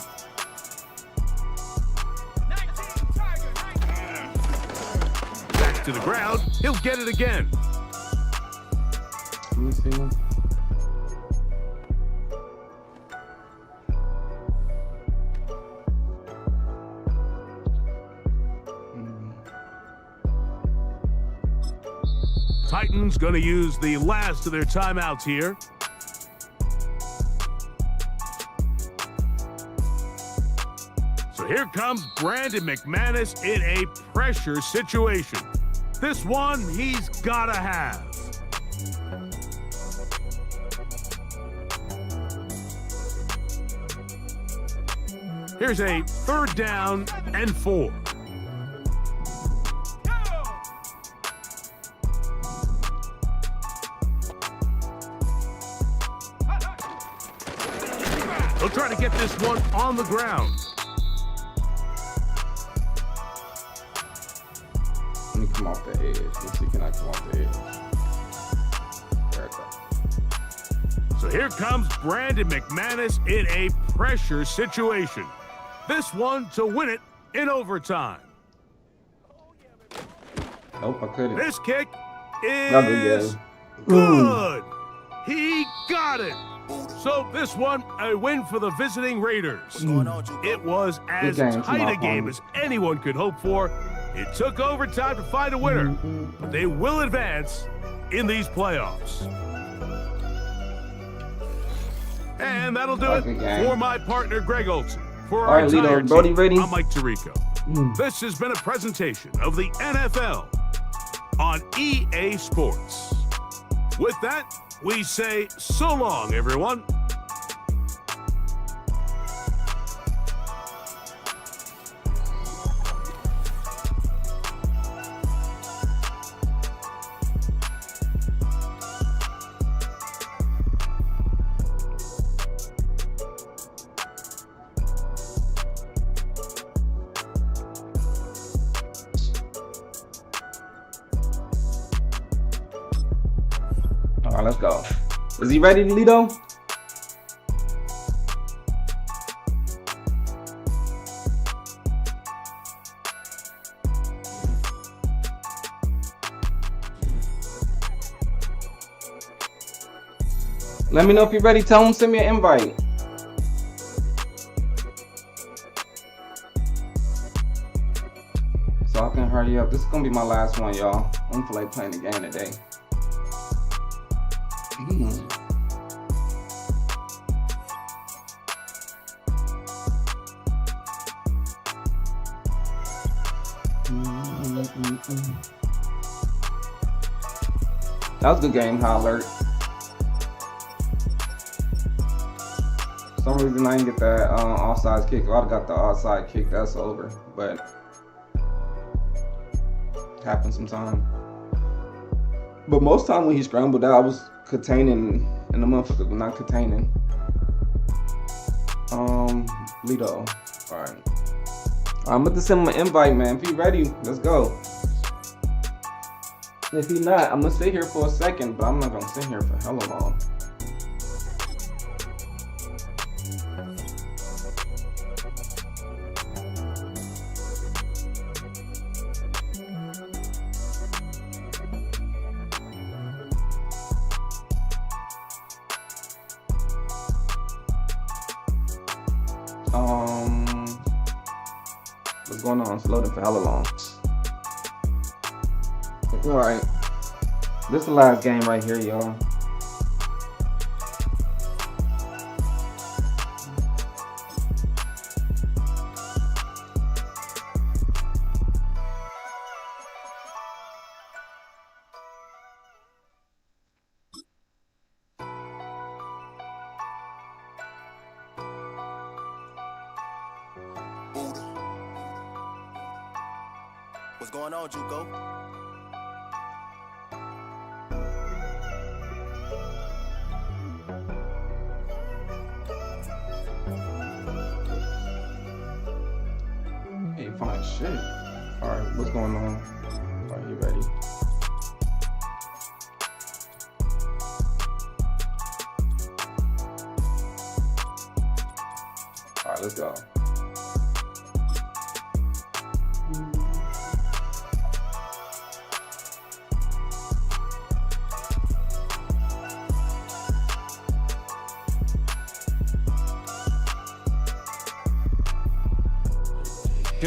Back to the ground. He'll get it again. Let me see. Titans going to use the last of their timeouts here. So here comes Brandon McManus in a pressure situation. This one he's got to have. Here's a 3rd down and 4. They'll try to get this one on the ground. Let me come off the edge. Let's see, can I come off the edge? There it goes. So here comes Brandon McManus in a pressure situation. This one to win it in overtime. Nope, I couldn't. This kick is good. He got it. So this one, a win for the visiting Raiders. It was as tight a game as anyone could hope for. It took overtime to find a winner, but they will advance in these playoffs. And that'll do it for my partner, Greg Olson. For our entire team, I'm Mike Tirico. This has been a presentation of the NFL on EA Sports. With that, we say so long, everyone. All right, let's go. Is he ready, LEDO? Let me know if you're ready. Tell him, send me an invite. So I can hurry up. This is gonna be my last one, y'all. I don't feel like playing the game today. That was a good game, High Alert. For some reason I didn't get that offside kick. If I'd have got the offside kick, that's over. But it happens sometimes. But most time when he scrambled out, I was containing, and the motherfucker was not containing. LEDO. Alright. I'm about to send him an invite, man. If he ready, let's go. If he not, I'm gonna sit here for a second, but I'm not gonna sit here for hella long. What's going on? It's loading for hella long. Alright. This is the last game right here, y'all. What's going on, Juco? Hey, fine shit. Alright, what's going on? Are you ready? Alright, let's go.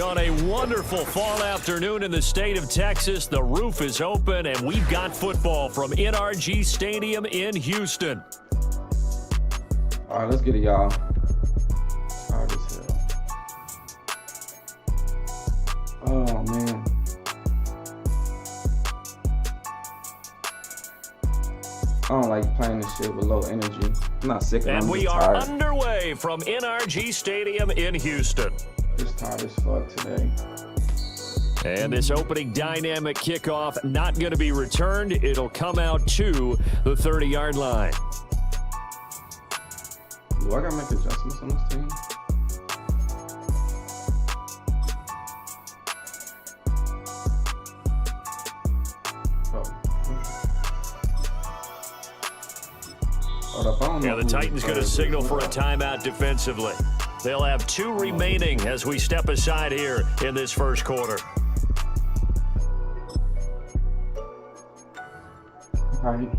On a wonderful fall afternoon in the state of Texas, the roof is open and we've got football from NRG Stadium in Houston. All right, let's get it, y'all. Hard as hell. Oh, man. I don't like playing this shit with low energy. I'm not sick of it. And we are underway from NRG Stadium in Houston. Just tired as fuck today. And this opening dynamic kickoff not going to be returned. It'll come out to the 30-yard line. Do I gotta make adjustments on this team? Yeah, the Titans going to signal for a timeout defensively. They'll have 2 remaining as we step aside here in this first quarter. All right.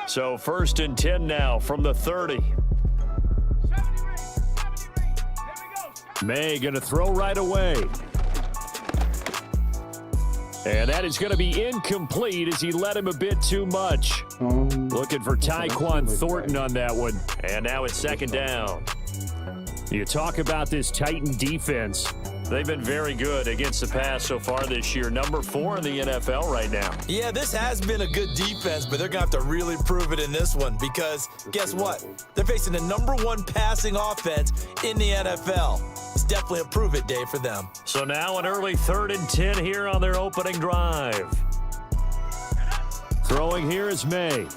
So 1st and 10 now from the 30. May going to throw right away. And that is going to be incomplete as he led him a bit too much. Looking for Tyquan Thornton on that one. And now it's 2nd down. You talk about this Titan defense. They've been very good against the pass so far this year. Number 4 in the NFL right now. Yeah, this has been a good defense, but they're going to have to really prove it in this one because guess what? They're facing the number 1 passing offense in the NFL. It's definitely a prove-it day for them. So now an early 3rd and 10 here on their opening drive. Throwing here is May.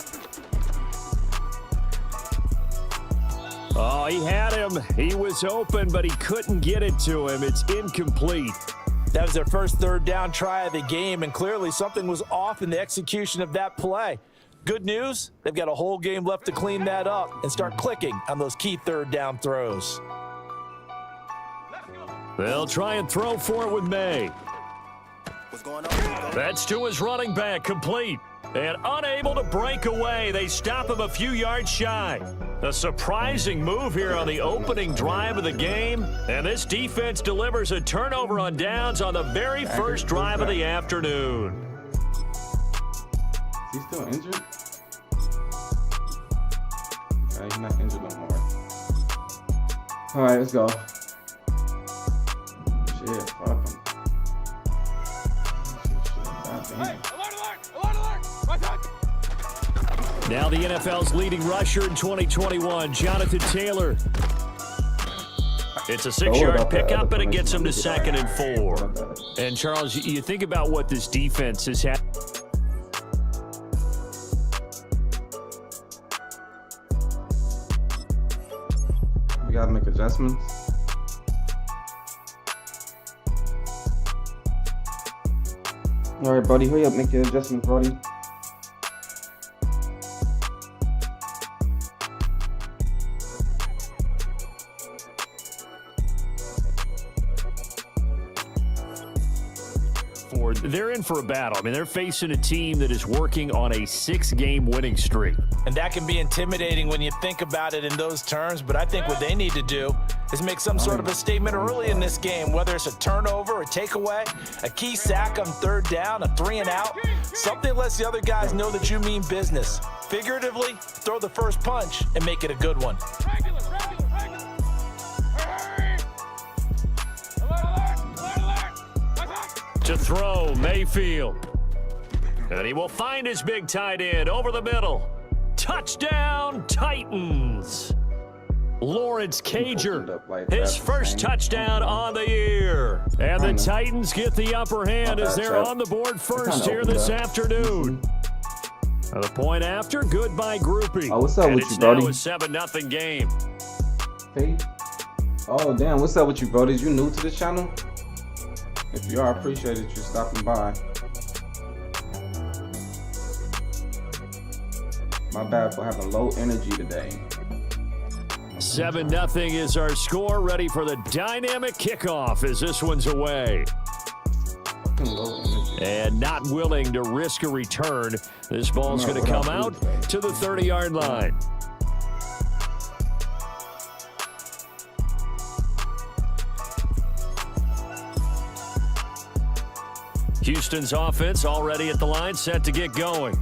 Oh, he had him. He was open, but he couldn't get it to him. It's incomplete. That was their first 3rd down try of the game, and clearly something was off in the execution of that play. Good news, they've got a whole game left to clean that up and start clicking on those key 3rd down throws. They'll try and throw for it with May. What's going on? That's to his running back, complete. And unable to break away, they stop him a few yards shy. A surprising move here on the opening drive of the game. And this defense delivers a turnover on downs on the very first drive of the afternoon. Is he still injured? Okay, he's not injured no more. All right, let's go. Shit, fuck him. Hey, alert! My touch! Now the NFL's leading rusher in 2021, Jonathan Taylor. It's a 6-yard pickup, and it gets him to 2nd and 4. And, Charles, you think about what this defense has had. We got to make adjustments. All right, buddy, hurry up, make your adjustments, buddy. They're in for a battle. I mean, they're facing a team that is working on a 6-game winning streak. And that can be intimidating when you think about it in those terms, but I think what they need to do is make some sort of a statement early in this game, whether it's a turnover, a takeaway, a key sack on 3rd down, a 3-and-out, something that lets the other guys know that you mean business. Figuratively, throw the first punch and make it a good one. To throw, Mayfield. And he will find his big tight end over the middle. Touchdown, Titans. Lawrence Cager, his first touchdown on the year. And the Titans get the upper hand as they're on the board first here this afternoon. The point after, goodbye groupie. Oh, what's up with you, buddy? It's now a 7-0 game. Hey. Oh, damn, what's up with you, buddies? You new to the channel? If you are, I appreciate it, you stopping by. My bad for having low energy today. 7-0 is our score. Ready for the dynamic kickoff as this one's away. And not willing to risk a return. This ball's going to come out to the 30-yard line. Houston's offense already at the line, set to get going.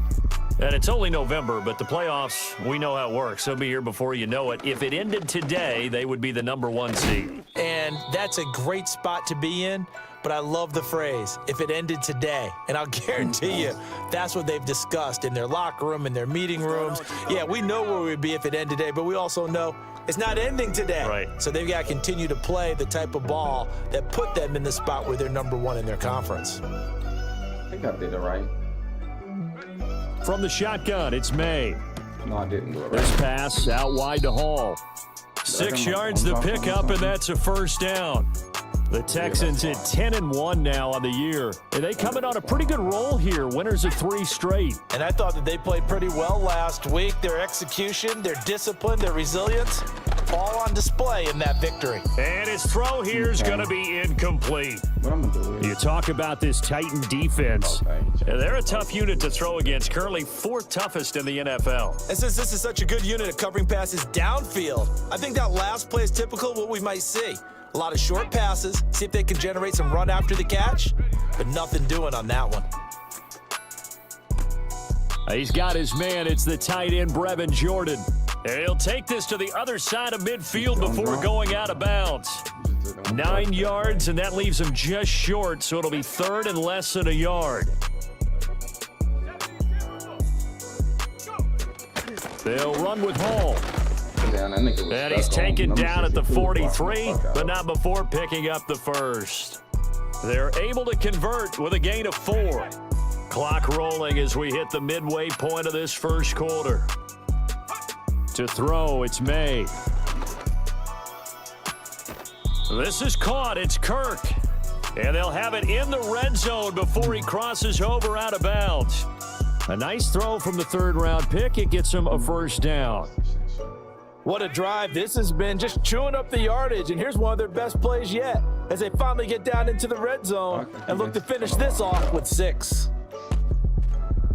And it's only November, but the playoffs, we know how it works. They'll be here before you know it. If it ended today, they would be the number 1 seed. And that's a great spot to be in, but I love the phrase, if it ended today. And I'll guarantee you, that's what they've discussed in their locker room, in their meeting rooms. Yeah, we know where we'd be if it ended today, but we also know it's not ending today. Right. So they've got to continue to play the type of ball that put them in the spot where they're number 1 in their conference. I think I did it right. from the shotgun. It's May. No, I didn't do it right. This pass out wide to Hall. 6 yards the pickup, and that's a first down. The Texans at 10-1 now on the year. And they come in on a pretty good roll here. Winners of 3 straight. And I thought that they played pretty well last week. Their execution, their discipline, their resilience, all on display in that victory. And his throw here is going to be incomplete. What I'm gonna do? You talk about this Titan defense. They're a tough unit to throw against, currently 4th toughest in the NFL. And since this is such a good unit at covering passes downfield, I think that last play is typical of what we might see. A lot of short passes, see if they can generate some run after the catch, but nothing doing on that one. He's got his man. It's the tight end, Brevin Jordan. And he'll take this to the other side of midfield before going out of bounds. 9 yards, and that leaves him just short, so it'll be 3rd and less than a yard. They'll run with Hall. And he's taken down at the 43, but not before picking up the first. They're able to convert with a gain of 4. Clock rolling as we hit the midway point of this first quarter. To throw, it's May. This is caught. It's Kirk. And they'll have it in the red zone before he crosses over out of bounds. A nice throw from the 3rd-round pick. It gets him a first down. What a drive this has been, just chewing up the yardage, and here's one of their best plays yet as they finally get down into the red zone and look to finish this off with 6.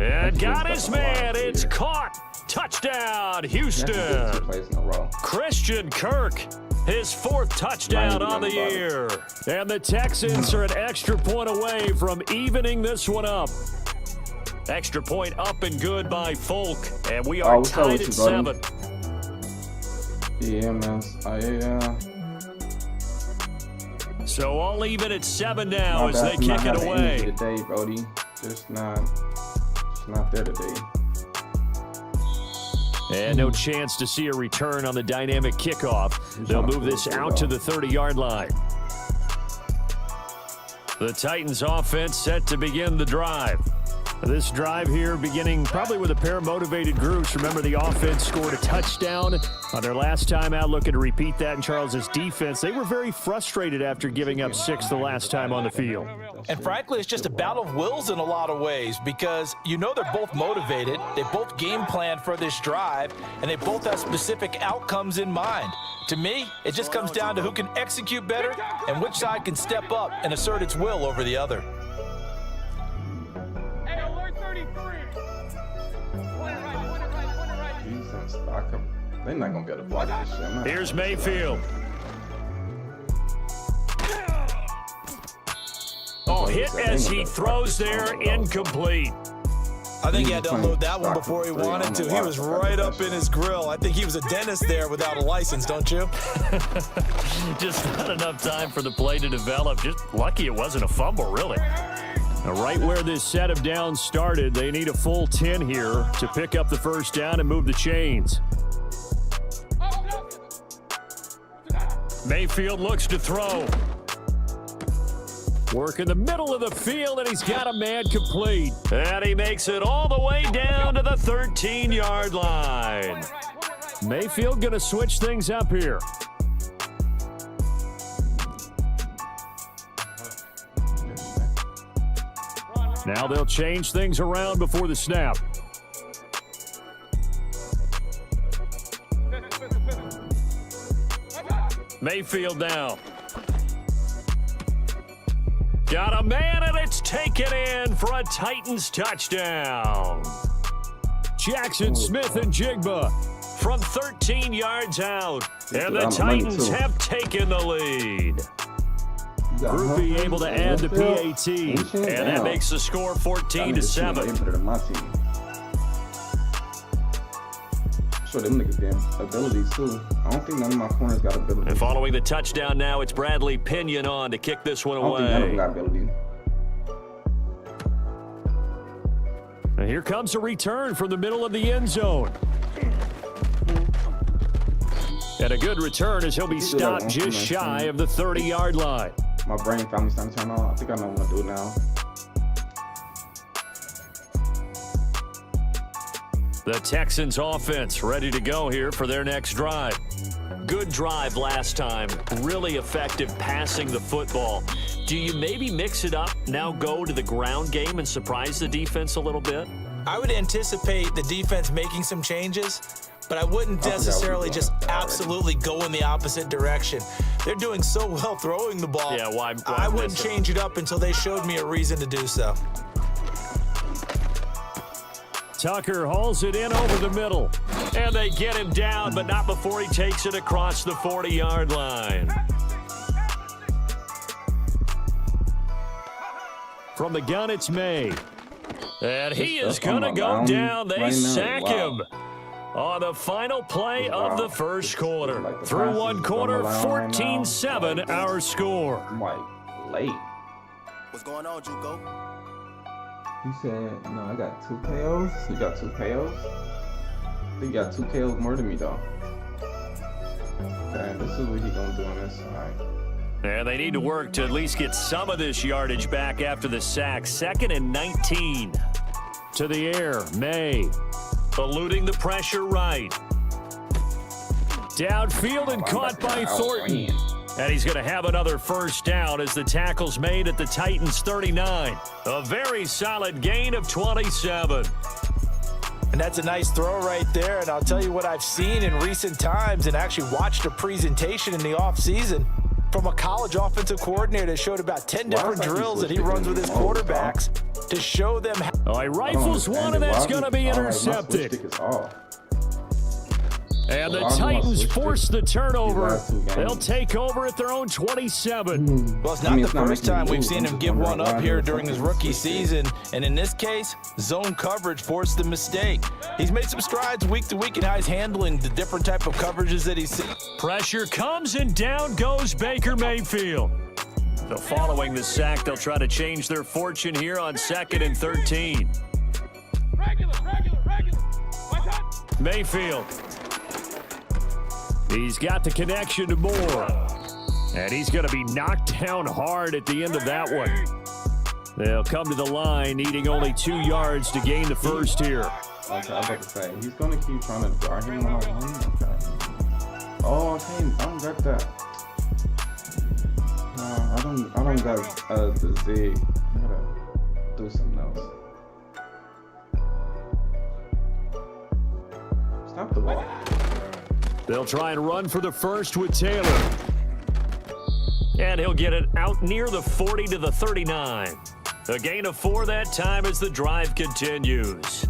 And got his man. It's caught. Touchdown, Houston. Christian Kirk, his 4th touchdown on the year. And the Texans are an extra point away from evening this one up. Extra point up and good by Folk. And we are tied at 7. Yeah, man. So all even at 7 now as they kick it away. Today, Brody. Just not there today. And no chance to see a return on the dynamic kickoff. They'll move this out to the 30-yard line. The Titans offense set to begin the drive. This drive here beginning probably with a pair of motivated groups. Remember, the offense scored a touchdown on their last time out. Looking to repeat that in Charles's defense. They were very frustrated after giving up 6 the last time on the field. And frankly, it's just a battle of wills in a lot of ways because you know they're both motivated. They both game plan for this drive, and they both have specific outcomes in mind. To me, it just comes down to who can execute better and which side can step up and assert its will over the other. They're not going to be able to block this shit. Here's Mayfield. Oh, hit as he throws there, incomplete. I think he had to unload that one before he wanted to. He was right up in his grill. I think he was a dentist there without a license, don't you? Just not enough time for the play to develop. Just lucky it wasn't a fumble, really. Now, right where this set of downs started, they need a full 10 here to pick up the first down and move the chains. Mayfield looks to throw. Work in the middle of the field, and he's got a man complete. And he makes it all the way down to the 13-yard line. Mayfield going to switch things up here. Now they'll change things around before the snap. Mayfield down. Got a man, and it's taken in for a Titans touchdown. Jackson Smith and Jigba from 13 yards out. And the Titans have taken the lead. Groupie able to add the PAT, and that makes the score 14-7. Show them niggas damn abilities too. I don't think none of my corners got ability. And following the touchdown now, it's Bradley Pinion on to kick this one away. I don't think none of them got ability. And here comes a return from the middle of the end zone. And a good return as he'll be stopped just shy of the 30-yard line. My brain finally starting to turn on. I think I know what to do now. The Texans offense ready to go here for their next drive. Good drive last time. Really effective passing the football. Do you maybe mix it up, now go to the ground game and surprise the defense a little bit? I would anticipate the defense making some changes, but I wouldn't necessarily just absolutely go in the opposite direction. They're doing so well throwing the ball. Yeah, why I wouldn't change it up until they showed me a reason to do so. Tucker hauls it in over the middle. And they get him down, but not before he takes it across the 40-yard line. From the gun, it's May. And he is going to go down. They sack him on the final play of the first quarter. Through one quarter, 14-7 our score. Late. What's going on, Juco? He said, no, I got 2 KOs. You got 2 KOs? I think you got 2 KOs more than me, though. Okay, this is what he gonna do on this side. And they need to work to at least get some of this yardage back after the sack. 2nd and 19. To the air, May. Eluding the pressure right. Downfield and caught by Thornton. And he's going to have another first down as the tackle's made at the Titans' 39. A very solid gain of 27. And that's a nice throw right there. And I'll tell you what I've seen in recent times and actually watched a presentation in the offseason from a college offensive coordinator that showed about 10 different drills that he runs with his quarterbacks to show them how. Oh, he rifles one, and that's going to be intercepted. And the Titans force the turnover. They'll take over at their own 27. Well, it's not the first time we've seen him give one up here during his rookie season. And in this case, zone coverage forced the mistake. He's made some strides week to week in how he's handling the different type of coverages that he's seen. Pressure comes, and down goes Baker Mayfield. So following the sack, they'll try to change their fortune here on 2nd and 13. Mayfield. He's got the connection to Moore. And he's going to be knocked down hard at the end of that one. They'll come to the line, needing only 2 yards to gain the first here. Okay, I was about to say, he's going to keep trying to guard him one-on-one. Okay. Oh, I don't got that. I don't got the zig. I gotta do something else. Stop the ball. They'll try and run for the first with Taylor. And he'll get it out near the 40 to the 39. A gain of 4 that time as the drive continues.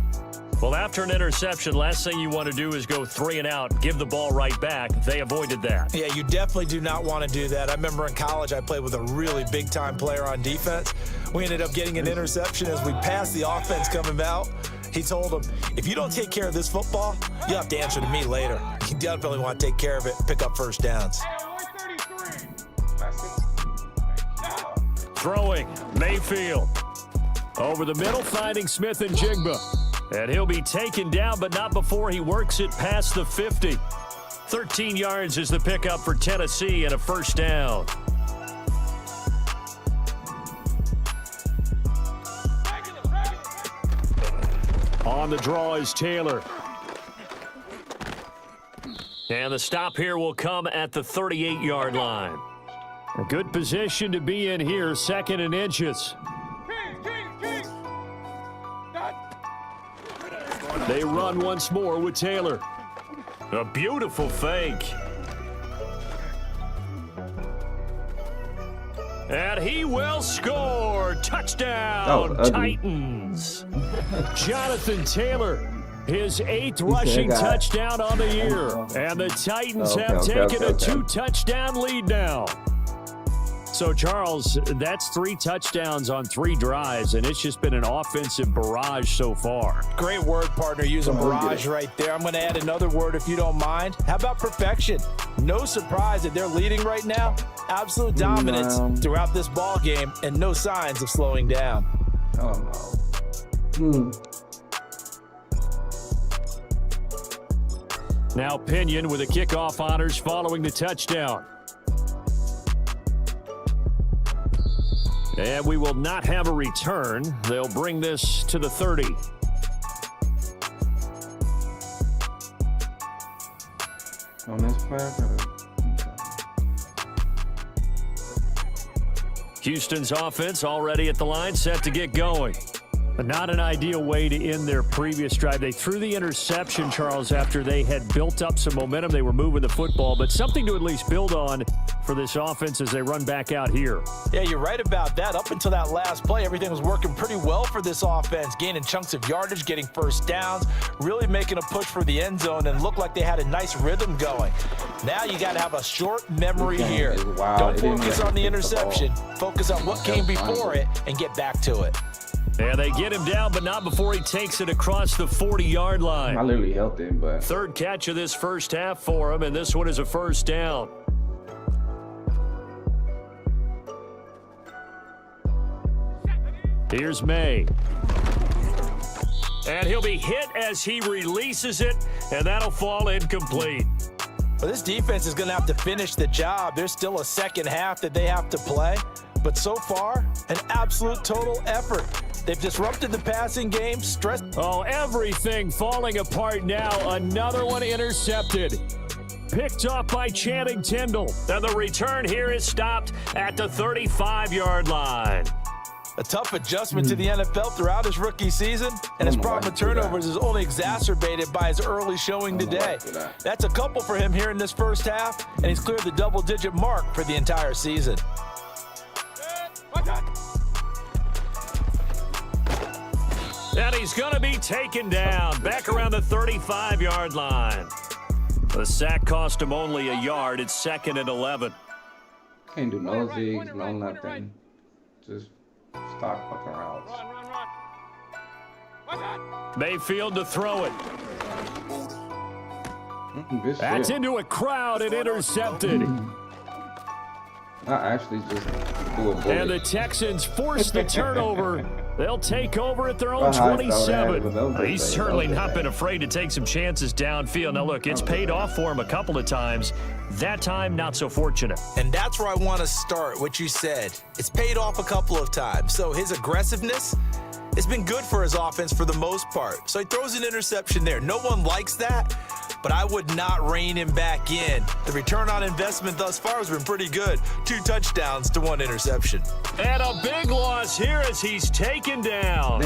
Well, after an interception, last thing you want to do is go 3 and out, give the ball right back. They avoided that. Yeah, you definitely do not want to do that. I remember in college I played with a really big-time player on defense. We ended up getting an interception as we passed the offense coming out. He told him, if you don't take care of this football, you'll have to answer to me later. You definitely want to take care of it, pick up first downs. Throwing, Mayfield. Over the middle, finding Smith and Jigba. And he'll be taken down, but not before he works it past the 50. 13 yards is the pickup for Tennessee and a first down. On the draw is Taylor. And the stop here will come at the 38-yard line. A good position to be in here, 2nd and inches. They run once more with Taylor. A beautiful fake. And he will score. Touchdown, Titans. Jonathan Taylor, his 8th rushing touchdown on the year. And the Titans have taken a 2-touchdown lead now. So, Charles, that's 3 touchdowns on 3 drives, and it's just been an offensive barrage so far. Great word, partner, using barrage right there. I'm going to add another word if you don't mind. How about perfection? No surprise that they're leading right now. Absolute dominance throughout this ball game, and no signs of slowing down. Oh, no. Now Pinion with the kickoff honors following the touchdown. And we will not have a return. They'll bring this to the 30. On this play, Houston's offense already at the line, set to get going. But not an ideal way to end their previous drive. They threw the interception, Charles, after they had built up some momentum. They were moving the football, but something to at least build on for this offense as they run back out here. Yeah, you're right about that. Up until that last play, everything was working pretty well for this offense, gaining chunks of yardage, getting first downs, really making a push for the end zone, and looked like they had a nice rhythm going. Now you got to have a short memory here. Don't focus on the interception. Focus on what came before it and get back to it. And they get him down, but not before he takes it across the 40-yard line. I literally helped him, but... Third catch of this first half for him, and this one is a first down. Here's May. And he'll be hit as he releases it, and that'll fall incomplete. Well, this defense is going to have to finish the job. There's still a second half that they have to play. But so far, an absolute total effort. They've disrupted the passing game, stressed. Oh, everything falling apart now. Another one intercepted. Picked off by Channing Tindall. And the return here is stopped at the 35-yard line. A tough adjustment to the NFL throughout his rookie season, and his problem with turnovers is only exacerbated by his early showing today. That's a couple for him here in this first half, and he's cleared the double-digit mark for the entire season. And he's going to be taken down back around the 35-yard line. The sack cost him only a yard. It's 2nd and 11. Can't do no zigs, no nothing. Just stock fucking routes. Mayfield to throw it. That's into a crowd and intercepted. I actually just threw a bullet. And the Texans force the turnover. They'll take over at their own 27. He's certainly not been afraid to take some chances downfield. Now, look, it's paid off for him a couple of times. That time, not so fortunate. And that's where I want to start, what you said. It's paid off a couple of times. So his aggressiveness, it's been good for his offense for the most part. So he throws an interception there. No one likes that, but I would not rein him back in. The return on investment thus far has been pretty good. 2 touchdowns to 1 interception. And a big loss here as he's taken down.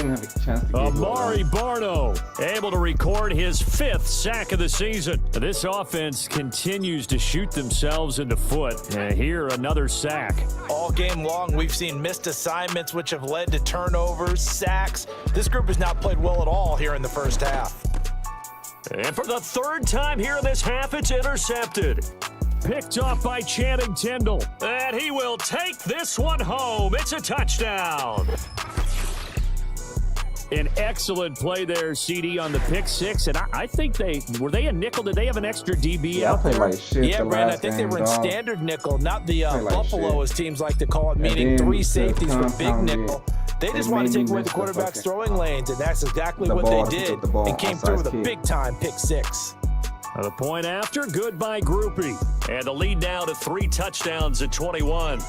Amari Barno able to record his 5th sack of the season. This offense continues to shoot themselves in the foot. And here, another sack. All game long, we've seen missed assignments, which have led to turnovers, sacks. This group has not played well at all here in the first half. And for the 3rd time here in this half, it's intercepted. Picked off by Channing Tindall. And he will take this one home. It's a touchdown. An excellent play there, CD, on the pick 6. And I think were they a nickel? Did they have an extra DB out there? Like shit yeah, Brandon, I think they were in standard nickel, not the Buffalo, as teams like to call it, meaning 3 safeties for big nickel. They just want to take away the quarterback's throwing lanes, and that's exactly what they did, and came through with a big-time pick 6. The point after, good by Groupie. And the lead now to 3 touchdowns at 21.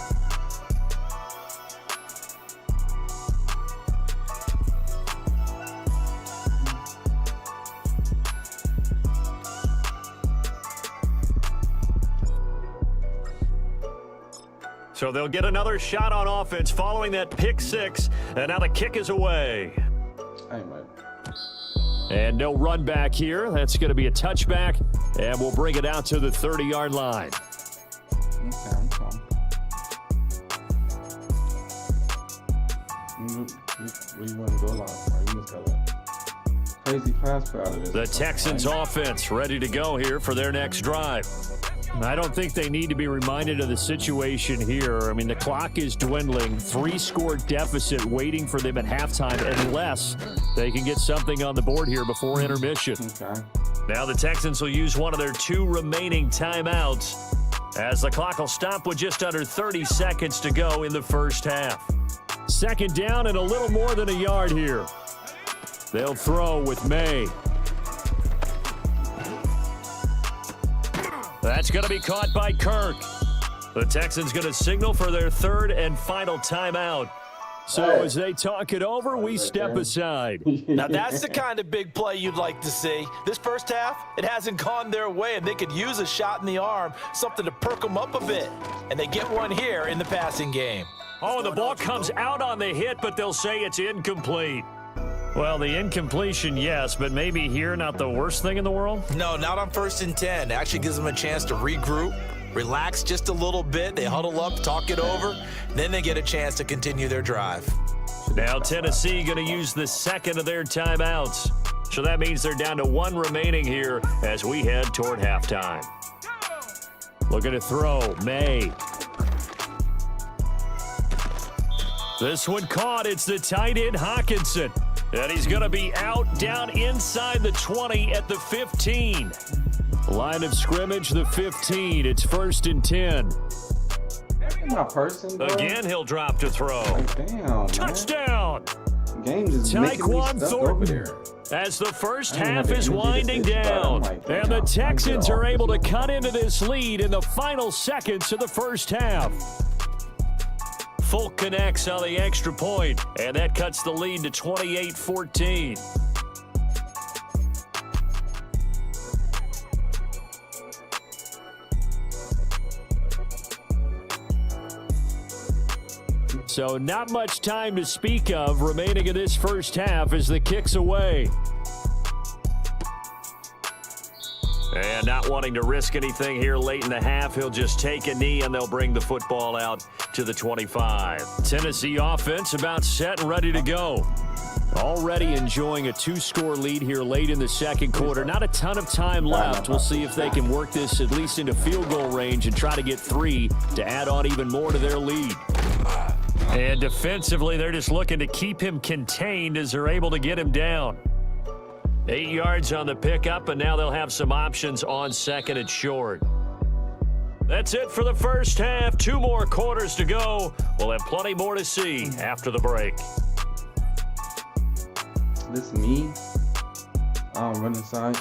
So they'll get another shot on offense following that pick 6, and now the kick is away. And no run back here. That's going to be a touchback, and we'll bring it out to the 30-yard line. Okay. Where you want to go long? You must have a crazy pass out of this. The Texans offense ready to go here for their next drive. I don't think they need to be reminded of the situation here. I mean, the clock is dwindling. 3-score deficit waiting for them at halftime unless they can get something on the board here before intermission. Okay. Now the Texans will use one of their 2 remaining timeouts as the clock will stop with just under 30 seconds to go in the first half. 2nd down and a little more than a yard here. They'll throw with May. That's going to be caught by Kirk. The Texans going to signal for their 3rd and final timeout. So as they talk it over, we step aside. Now that's the kind of big play you'd like to see. This first half, it hasn't gone their way, and they could use a shot in the arm, something to perk them up a bit. And they get one here in the passing game. Oh, and the ball comes out on the hit, but they'll say it's incomplete. Well, the incompletion, yes, but maybe here not the worst thing in the world? No, not on 1st and 10. It actually gives them a chance to regroup, relax just a little bit. They huddle up, talk it over, then they get a chance to continue their drive. Now Tennessee going to use the second of their timeouts. So that means they're down to one remaining here as we head toward halftime. Looking to throw, May. This one caught. It's the tight end, Hawkinson. And he's going to be out down inside the 20 at the 15. Line of scrimmage, the 15. It's 1st and 10. My person, bro. Again, he'll drop to throw. Like, damn, touchdown. Game just Tyquan Thornton. As the first half is winding down. And the Texans are able to cut into this lead in the final seconds of the first half. Folk connects on the extra point, and that cuts the lead to 28-14. So not much time to speak of remaining in this first half as the kick's away. And not wanting to risk anything here late in the half, he'll just take a knee and they'll bring the football out to the 25. Tennessee offense about set and ready to go. Already enjoying a 2-score lead here late in the second quarter. Not a ton of time left. We'll see if they can work this at least into field goal range and try to get 3 to add on even more to their lead. And defensively, they're just looking to keep him contained as they're able to get him down. 8 yards on the pickup, and now they'll have some options on second and short. That's it for the first half. 2 more quarters to go. We'll have plenty more to see after the break. This me? I'll run inside.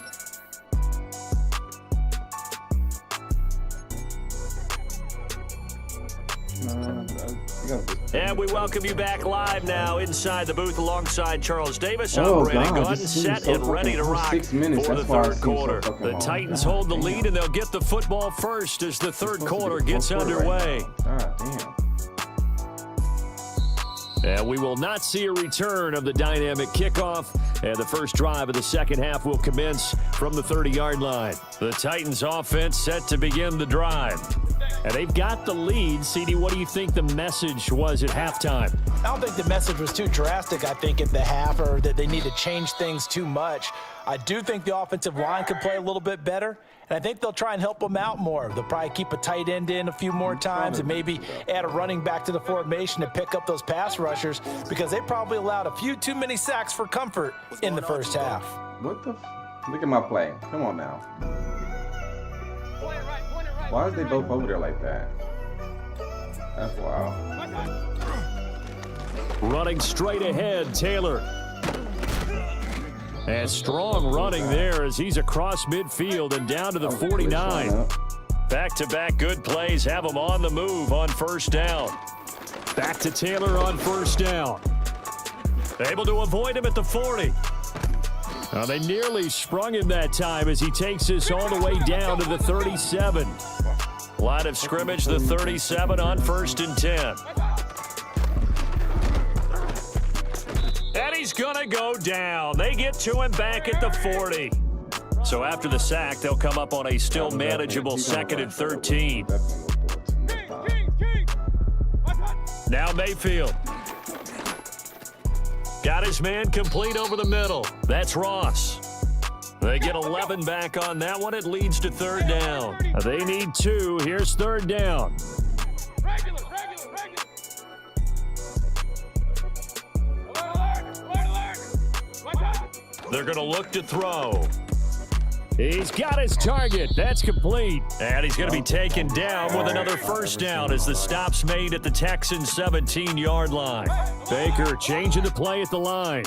And we welcome you back live now inside the booth alongside Charles Davis. I'm Brandon Gunn, set and ready to rock for the third quarter. The Titans hold the lead, and they'll get the football first as the third quarter gets underway. God damn. And we will not see a return of the dynamic kickoff. And the first drive of the second half will commence from the 30-yard line. The Titans offense set to begin the drive. And they've got the lead. CD, what do you think the message was at halftime? I don't think the message was too drastic, I think, at the half, or that they need to change things too much. I do think the offensive line could play a little bit better, and I think they'll try and help them out more. They'll probably keep a tight end in a few more times and maybe add a running back to the formation to pick up those pass rushers, because they probably allowed a few too many sacks for comfort in the first half. What the Look at my play. Come on now. Why is they both over there like that? That's wild. Running straight ahead, Taylor. And strong running there as he's across midfield and down to the 49. Back-to-back good plays have him on the move on first down. Back to Taylor on first down. Able to avoid him at the 40. Now they nearly sprung him that time as he takes this all the way down to the 37. Line of scrimmage, the 37 on 1st and 10. And he's going to go down. They get to him back at the 40. So after the sack, they'll come up on a still manageable 2nd and 13. Now Mayfield. Got his man complete over the middle. That's Ross. They get 11 back on that one. It leads to 3rd down. They need 2. Here's 3rd down. They're going to look to throw. He's got his target. That's complete. And he's going to be taken down with another 1st down as the stop's made at the Texans' 17-yard line. Baker changing the play at the line.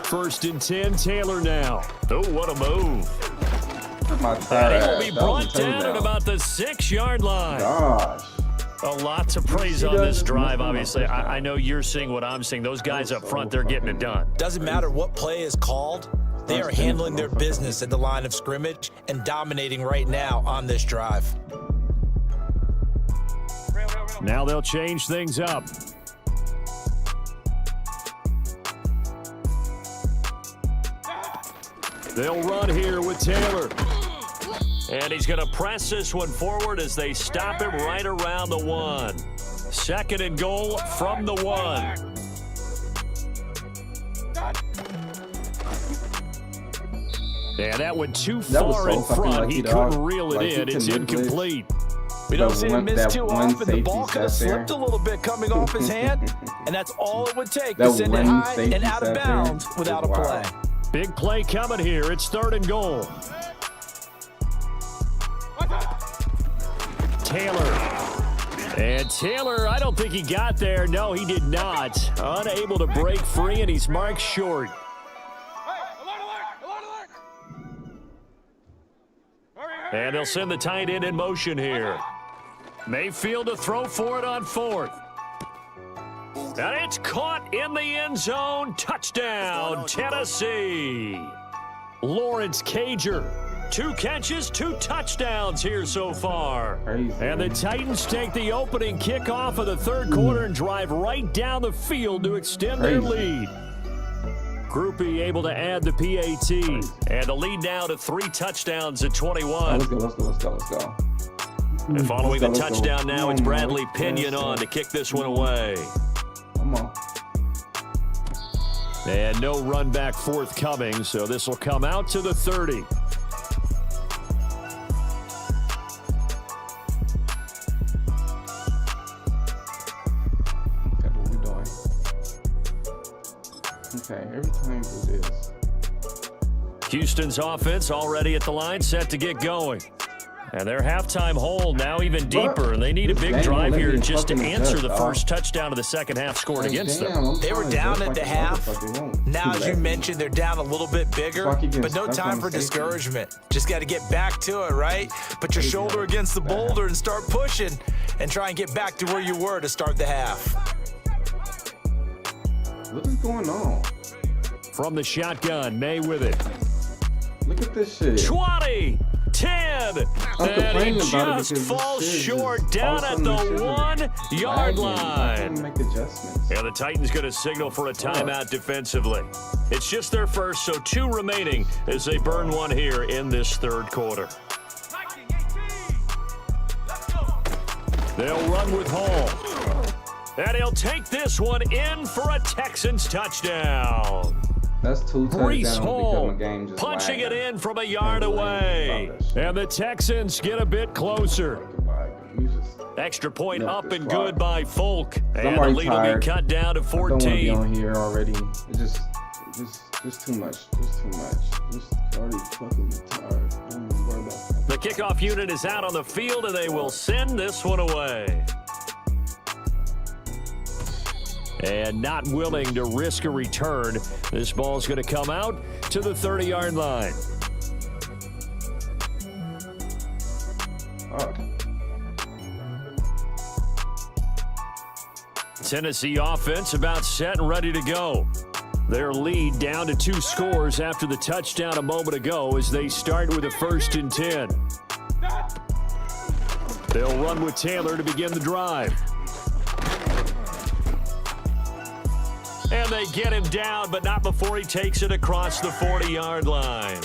First and 10, Taylor now. Oh, what a move. My And he will be brought down at about the 6-yard line. Gosh. A lot to praise on this drive, obviously. I know you're seeing what I'm seeing. Those guys up front, they're getting it done. Doesn't matter what play is called. They are handling their business at the line of scrimmage and dominating right now on this drive. Now they'll change things up. They'll run here with Taylor. And he's going to press this one forward as they stop him right around the 1. 2nd and goal from the 1. Yeah, that went too far in front. He couldn't reel it in. It's incomplete. We don't see him miss too often. The ball could have slipped a little bit coming off his hand, and that's all it would take to send it high and out of bounds without a play. Big play coming here. It's 3rd and goal. Taylor. And Taylor, I don't think he got there. No, he did not. Unable to break free, and he's marked short. And they'll send the tight end in motion here. Mayfield to throw for it on 4th. And it's caught in the end zone. Touchdown, Tennessee. Lawrence Cager. 2 catches, 2 touchdowns here so far. And the Titans take the opening kickoff of the 3rd quarter and drive right down the field to extend their lead. Groupie able to add the PAT. And the lead now to 3 touchdowns at 21. Let's go. And following the touchdown now, it's Bradley Pinion on to kick this one away. Come on. And no run back forthcoming, so this will come out to the 30. Okay, every time we do this. Houston's offense already at the line, set to get going. And their halftime hole now even deeper, and they need a big drive here just to answer the first touchdown of the second half scored against them. They were down at the half. Now, as you mentioned, they're down a little bit bigger, but no time for discouragement. Just got to get back to it, right? Put your shoulder against the boulder and start pushing and try and get back to where you were to start the half. What is going on? From the shotgun, May with it. Look at this shit. 20, 10, and he just falls short down at the 1-yard line. Make adjustments. And the Titans going to signal for a timeout defensively. It's just their first, so 2 remaining as they burn one here in this 3rd quarter. They'll run with Hall. And he'll take this one in for a Texans touchdown. That's 2 touchdowns Hall because my game just punching it in from a yard away. And the Texans get a bit closer. Extra point up and good by Folk. And the lead will be cut down to 14. I don't want to be on here already. It's just too much. Just too much. Just already fucking tired. Don't worry about that. The kickoff unit is out on the field, and they will send this one away. And not willing to risk a return, this ball's going to come out to the 30-yard line. Tennessee offense about set and ready to go. Their lead down to 2 scores after the touchdown a moment ago as they start with a 1st and 10. They'll run with Taylor to begin the drive. And they get him down, but not before he takes it across the 40-yard line.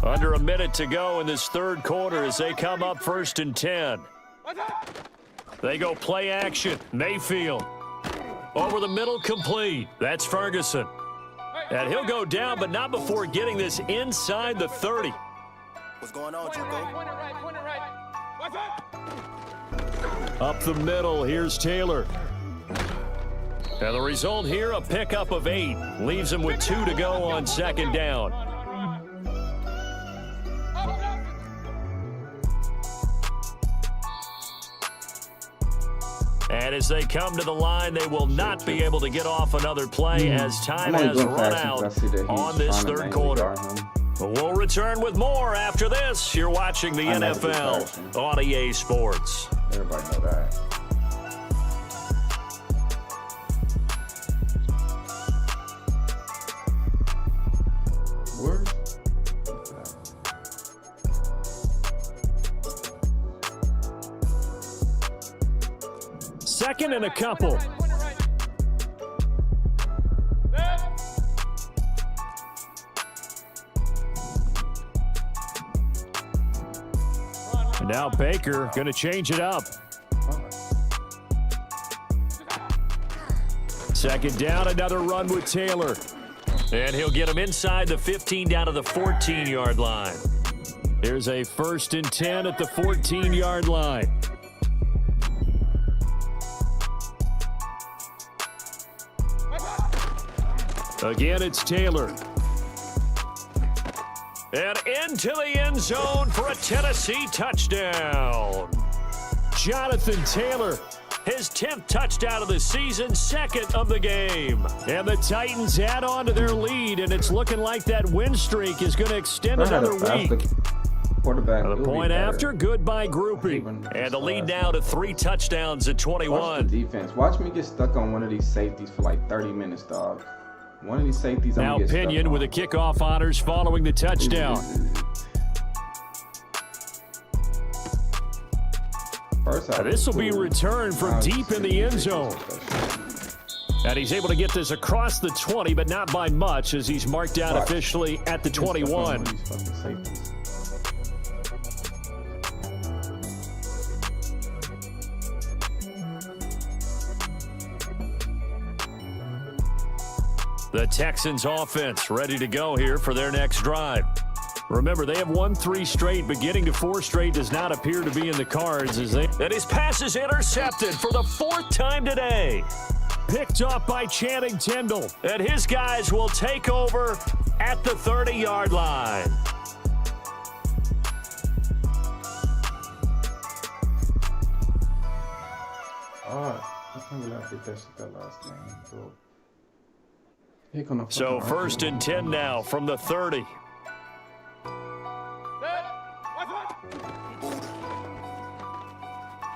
Under a minute to go in this 3rd quarter as they come up 1st and 10. They go play action. Mayfield. Over the middle, complete. That's Ferguson. And he'll go down, but not before getting this inside the 30. What's going on, Juco? Up the middle, here's Taylor. And the result here, a pickup of 8. Leaves him with 2 to go on 2nd down. And as they come to the line, they will not be able to get off another play as time has run out on this 3rd quarter. We'll return with more after this. You're watching the NFL on EA Sports. Everybody know that. Word? Second and a couple. And now Baker going to change it up. Second down, another run with Taylor. And he'll get him inside the 15 down to the 14-yard line. Here's a 1st and 10 at the 14-yard line. Again, it's Taylor. And into the end zone for a Tennessee touchdown. Jonathan Taylor, his 10th touchdown of the season, 2nd of the game. And the Titans add on to their lead, and it's looking like that win streak is going to extend another week. Quarterback. The point after, goodbye groupie. And the lead now to 3 touchdowns at 21. Watch the defense. Watch me get stuck on one of these safeties for like 30 minutes, dog. One of these safeties. Now Pinion with the kickoff honors following the touchdown. This will be returned from deep in the end zone. And he's able to get this across the 20, but not by much, as he's marked down officially at the 21. The Texans offense ready to go here for their next drive. Remember, they have won 3 straight, but getting to 4 straight does not appear to be in the cards. And his pass is intercepted for the 4th time today. Picked off by Channing Tindall. And his guys will take over at the 30-yard line. I can't believe I did that last game. So 1st and 10 now from the 30.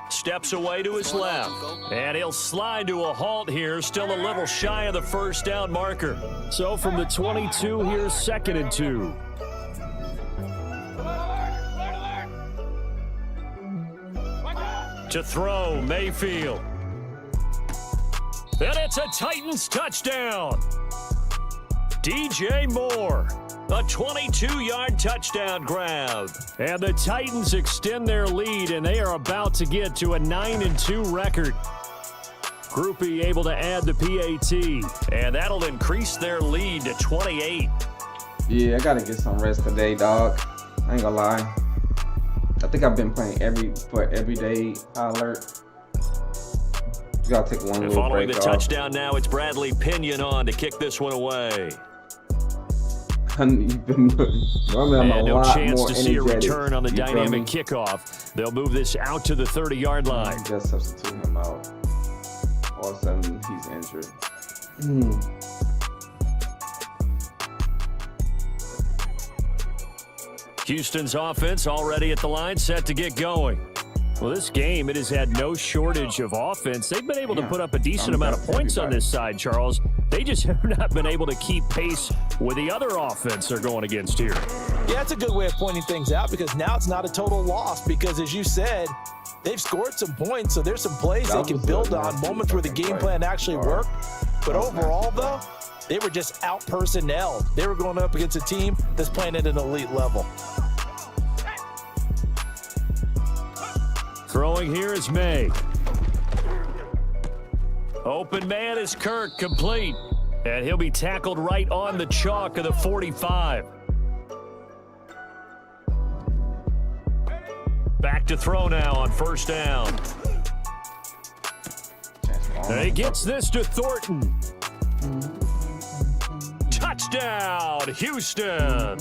Steps away to his left. And he'll slide to a halt here, still a little shy of the 1st down marker. So from the 22, here's 2nd and 2. To throw, Mayfield. And it's a Titans touchdown. DJ Moore, a 22-yard touchdown grab. And the Titans extend their lead, and they are about to get to a 9-2 record. Groupie able to add the PAT, and that'll increase their lead to 28. Yeah, I got to get some rest today, dog. I ain't gonna lie. I think I've been playing every day high alert. You gotta take one little following break the touchdown now, it's Bradley Pinion on to kick this one away. And no chance to see a return on the dynamic kickoff. They'll move this out to the 30-yard line. Just substitute him out. All of a sudden, he's injured. Houston's offense already at the line, set to get going. Well, this game, it has had no shortage of offense. They've been able to put up a decent amount of points on this side, Charles. They just have not been able to keep pace with the other offense they're going against here. Yeah, that's a good way of pointing things out, because now it's not a total loss, because as you said, they've scored some points, so there's some plays they can build on, moments where the game plan actually worked. But overall, though, they were just out-personnelled. They were going up against a team that's playing at an elite level. Throwing here is May. Open man is Kirk, complete. And he'll be tackled right on the chalk of the 45. Back to throw now on 1st down. And he gets this to Thornton. Touchdown, Houston.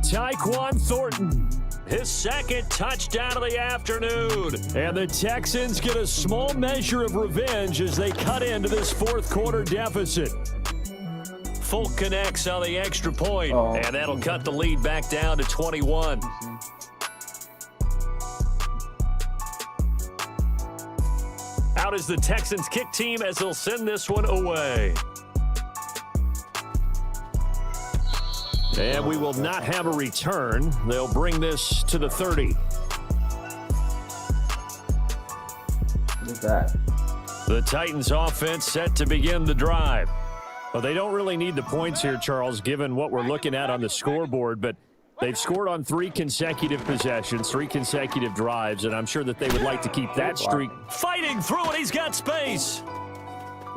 Tyquan Thornton. His 2nd touchdown of the afternoon. And the Texans get a small measure of revenge as they cut into this 4th quarter deficit. Folk connects on the extra point, and that'll cut the lead back down to 21. Out is the Texans kick team as they'll send this one away. And we will not have a return. They'll bring this to the 30. What's that? The Titans offense set to begin the drive. Well, they don't really need the points here, Charles, given what we're looking at on the scoreboard, but they've scored on 3 consecutive possessions, 3 consecutive drives, and I'm sure that they would like to keep that streak. Fighting through it, he's got space.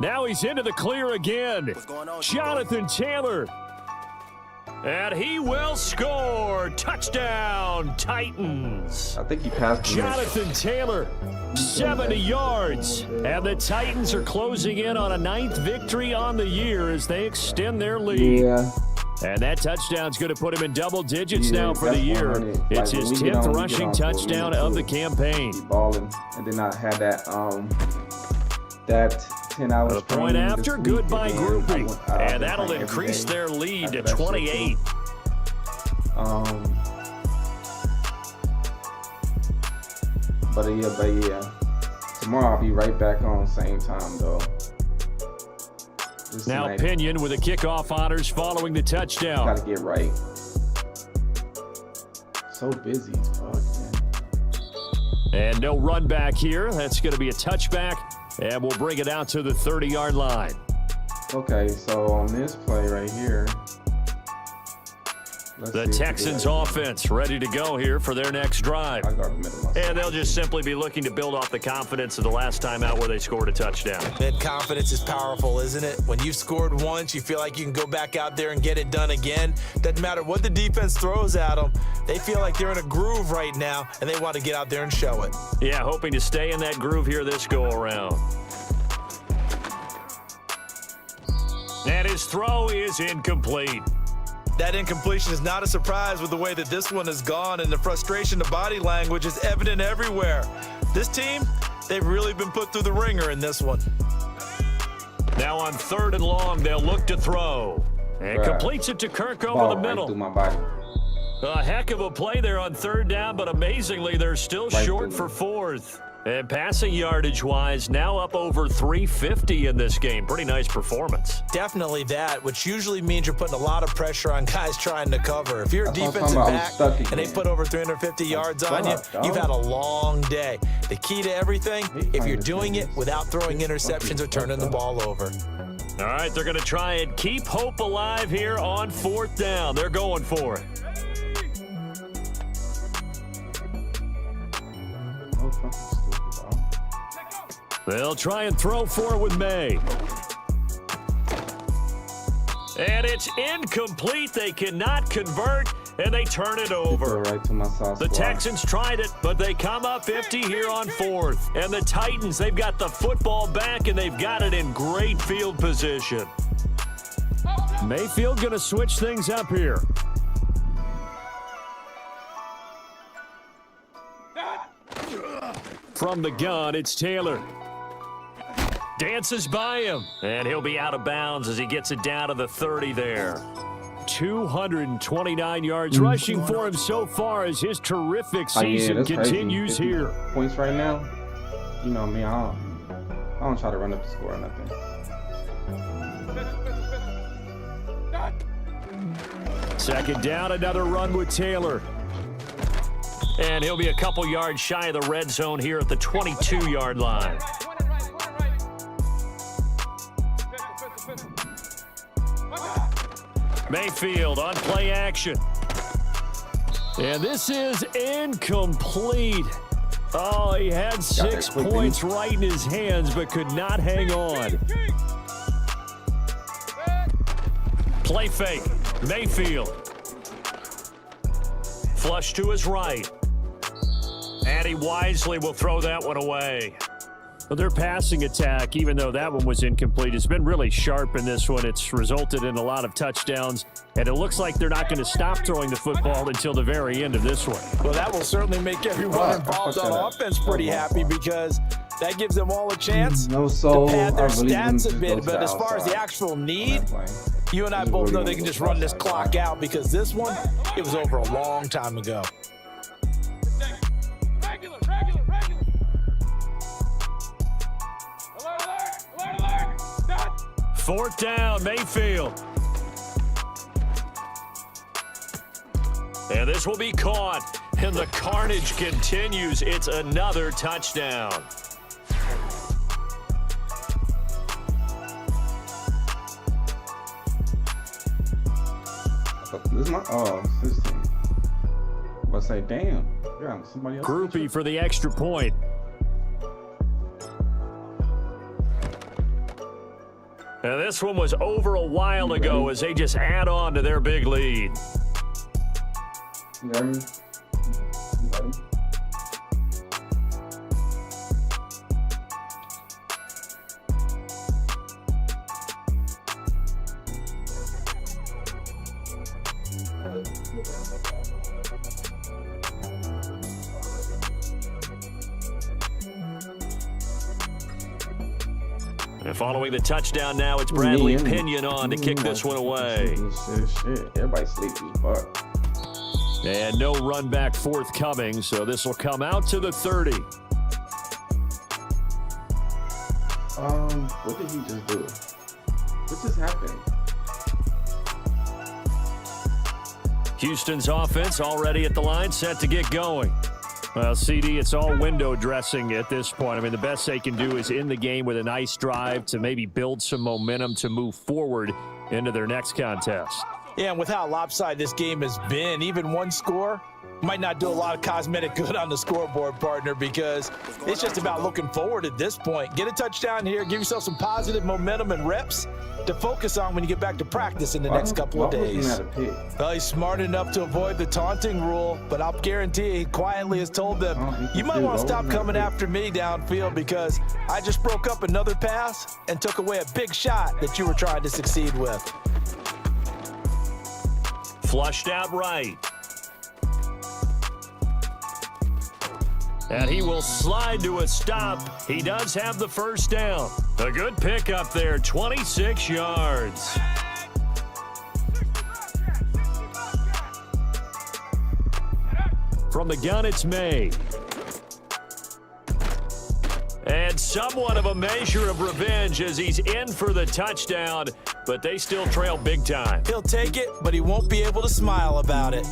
Now he's into the clear again. Jonathan Taylor. And he will score. Touchdown, Titans. I think he passed. Jonathan Taylor, 70 yards. And the Titans are closing in on a 9th victory on the year as they extend their lead. Yeah. And that touchdown's going to put him in double digits now for the year. It's his 10th rushing touchdown of the campaign. Balling, and then I had that 10 hours. The point after, goodbye grouping. And that'll increase their lead to 28. But yeah. Tomorrow I'll be right back on same time though. Now Pinion with the kickoff honors following the touchdown. Gotta get right. So busy as fuck, man. And no run back here. That's going to be a touchback. And we'll bring it out to the 30-yard line. Okay, so on this play right here. The Texans offense ready to go here for their next drive. And they'll just simply be looking to build off the confidence of the last time out where they scored a touchdown. That confidence is powerful, isn't it? When you've scored once, you feel like you can go back out there and get it done again. Doesn't matter what the defense throws at them. They feel like they're in a groove right now, and they want to get out there and show it. Yeah, hoping to stay in that groove here this go-around. And his throw is incomplete. That incompletion is not a surprise with the way that this one has gone, and the frustration, the body language is evident everywhere. This team, they've really been put through the ringer in this one. Now on 3rd and long, they'll look to throw. And completes it to Kirk over the middle. Right through my body. A heck of a play there on 3rd down, but amazingly, they're still short for 4th. And passing yardage-wise, now up over 350 in this game. Pretty nice performance. Definitely that, which usually means you're putting a lot of pressure on guys trying to cover. If you're a defensive back and they put over 350 yards on you, you've had a long day. The key to everything, if you're doing it without throwing interceptions or turning the ball over. All right, they're going to try and keep hope alive here on 4th down. They're going for it. They'll try and throw for it with May. And it's incomplete. They cannot convert, and they turn it over. Right to my sauce the Texans tried it, but they come up empty here on 4th. And the Titans, they've got the football back, and they've got it in great field position. Mayfield going to switch things up here. From the gun, it's Taylor. Dances by him, and he'll be out of bounds as he gets it down to the 30 there. 229 yards rushing for him so far as his terrific season continues here. Points right now, you know me, I don't try to run up the score or nothing. Second down, another run with Taylor. And he'll be a couple yards shy of the red zone here at the 22-yard line. Mayfield on play action. And this is incomplete. Oh, he had 6 points right in his hands, but could not hang on. Play fake. Mayfield. Flush to his right. And he wisely will throw that one away. Well, their passing attack, even though that one was incomplete, has been really sharp in this one. It's resulted in a lot of touchdowns, and it looks like they're not going to stop throwing the football until the very end of this one. Well, that will certainly make everyone involved on offense pretty happy because that gives them all a chance to pad their stats a bit. But as far as the actual need, You and I both know they can just run this clock out because this one, it was over a long time ago. Fourth down, Mayfield. And this will be caught, and the carnage continues. It's another touchdown. This is my this team. I'm gonna say, damn, yeah, somebody else. Groupie for the extra point. Now this one was over a while ago as they just add on to their big lead. You hear me? You ready? And following the touchdown now, it's Bradley Pinion on to kick this one away. Shit. Everybody sleepy. Fuck. And no run back forthcoming, so this will come out to the 30. What did he just do? What just happened? Houston's offense already at the line, set to get going. Well, CD, it's all window dressing at this point. I mean, the best they can do is in the game with a nice drive to maybe build some momentum to move forward into their next contest. Yeah, and with how lopsided this game has been, even one score might not do a lot of cosmetic good on the scoreboard, partner, because it's just about looking forward at this point. Get a touchdown here, give yourself some positive momentum and reps to focus on when you get back to practice in the next couple of days. Well, he's smart enough to avoid the taunting rule, but I'll guarantee he quietly has told them, you might want to stop coming after me downfield because I just broke up another pass and took away a big shot that you were trying to succeed with. Flushed out right. And he will slide to a stop. He does have the first down. A good pickup there, 26 yards. From the gun, it's May. And somewhat of a measure of revenge as he's in for the touchdown, but they still trail big time. He'll take it, but he won't be able to smile about it.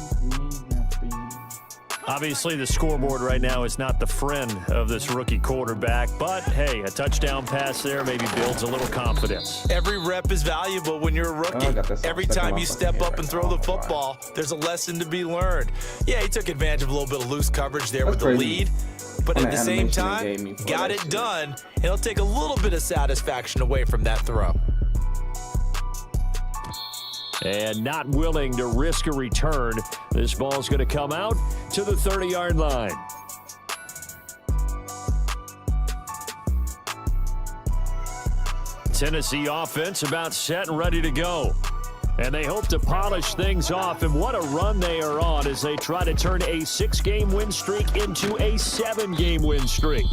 Obviously, the scoreboard right now is not the friend of this rookie quarterback, but hey, a touchdown pass there maybe builds a little confidence. Every rep is valuable when you're a rookie. Every time you step up and throw the football, there's a lesson to be learned. Yeah, he took advantage of a little bit of loose coverage there with the lead, but at the same time, got it done. It'll take a little bit of satisfaction away from that throw. And not willing to risk a return. This ball's going to come out to the 30-yard line. Tennessee offense about set and ready to go. And they hope to polish things off. And what a run they are on as they try to turn a 6-game win streak into a 7-game win streak.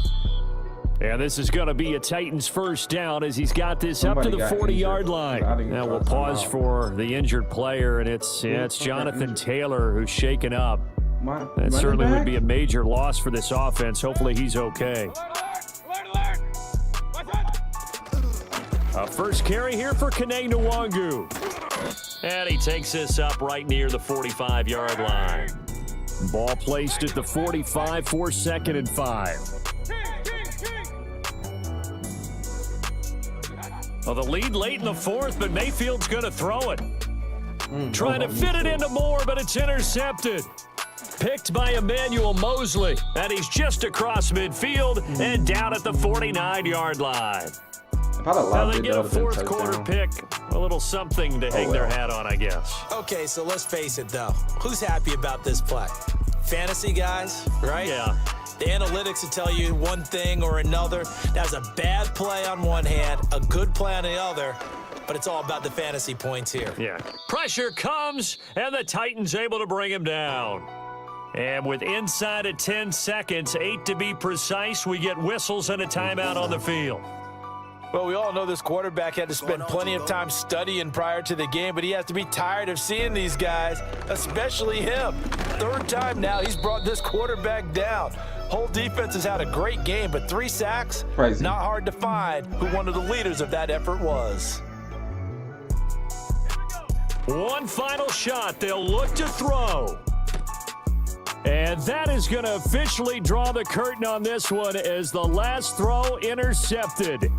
And this is going to be a Titans first down as he's got this up to the 40-yard line. Now we'll pause for the injured player, and it's Jonathan Taylor who's shaken up. That certainly would be a major loss for this offense. Hopefully he's okay. A first carry here for Kene Nwangu. And he takes this up right near the 45-yard line. Ball placed at the 45 for 2nd and 5. Well, the lead late in the 4th, but Mayfield's going to throw it. Trying to fit it into Moore, but it's intercepted. Picked by Emmanuel Mosley, and he's just across midfield and down at the 49-yard line. Now they get a 4th quarter pick, a little something to hang their hat on, I guess. Okay, so let's face it, though. Who's happy about this play? Fantasy guys, right? Yeah. The analytics will tell you one thing or another. That's a bad play on one hand, a good play on the other, but it's all about the fantasy points here. Yeah. Pressure comes, and the Titans able to bring him down. And with inside of 10 seconds, 8 to be precise, we get whistles and a timeout on the field. Well, we all know this quarterback had to spend plenty of time studying prior to the game, but he has to be tired of seeing these guys, especially him. Third time now he's brought this quarterback down. Whole defense has had a great game, but 3 sacks, crazy. Not hard to find who one of the leaders of that effort was. One final shot they'll look to throw. And that is going to officially draw the curtain on this one as the last throw intercepted.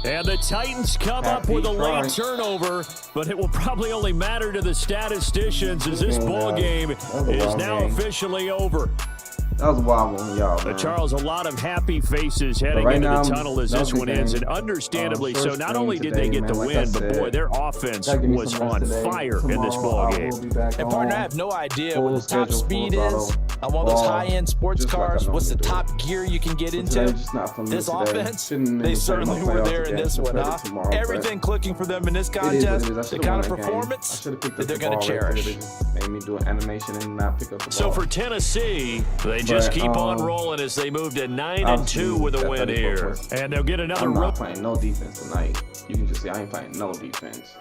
And the Titans come up with a late turnover, but it will probably only matter to the statisticians as this ball game is now officially over. That was a wild one, y'all. But Charles, a lot of happy faces heading into the tunnel as this one ends, and understandably so. Not only did they get the win, but boy, their offense was on fire in this ball game. And partner, I have no idea what the top speed is on one of those high-end sports cars. What's the top gear you can get into? This offense, they certainly were there in this one, huh? Everything clicking for them in this contest, the kind of performance that they're going to cherish. Made me do an animation and not pick up the ball. So for Tennessee, they just keep on rolling as they move to 9-2 with a win here. And they'll get another I'm not playing no defense tonight. You can just see I ain't playing no defense.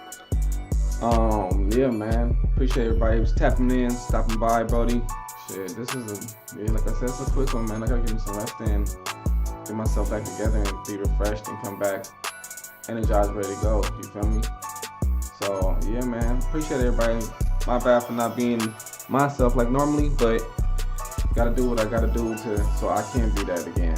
Yeah, man. Appreciate everybody who's tapping in, stopping by, Brody. Shit, this is like I said, it's a quick one, man. I gotta give me some rest in, get myself back together and be refreshed and come back energized, ready to go. You feel me? So yeah, man. Appreciate everybody. My bad for not being myself like normally, but gotta do what I gotta do so I can be that again.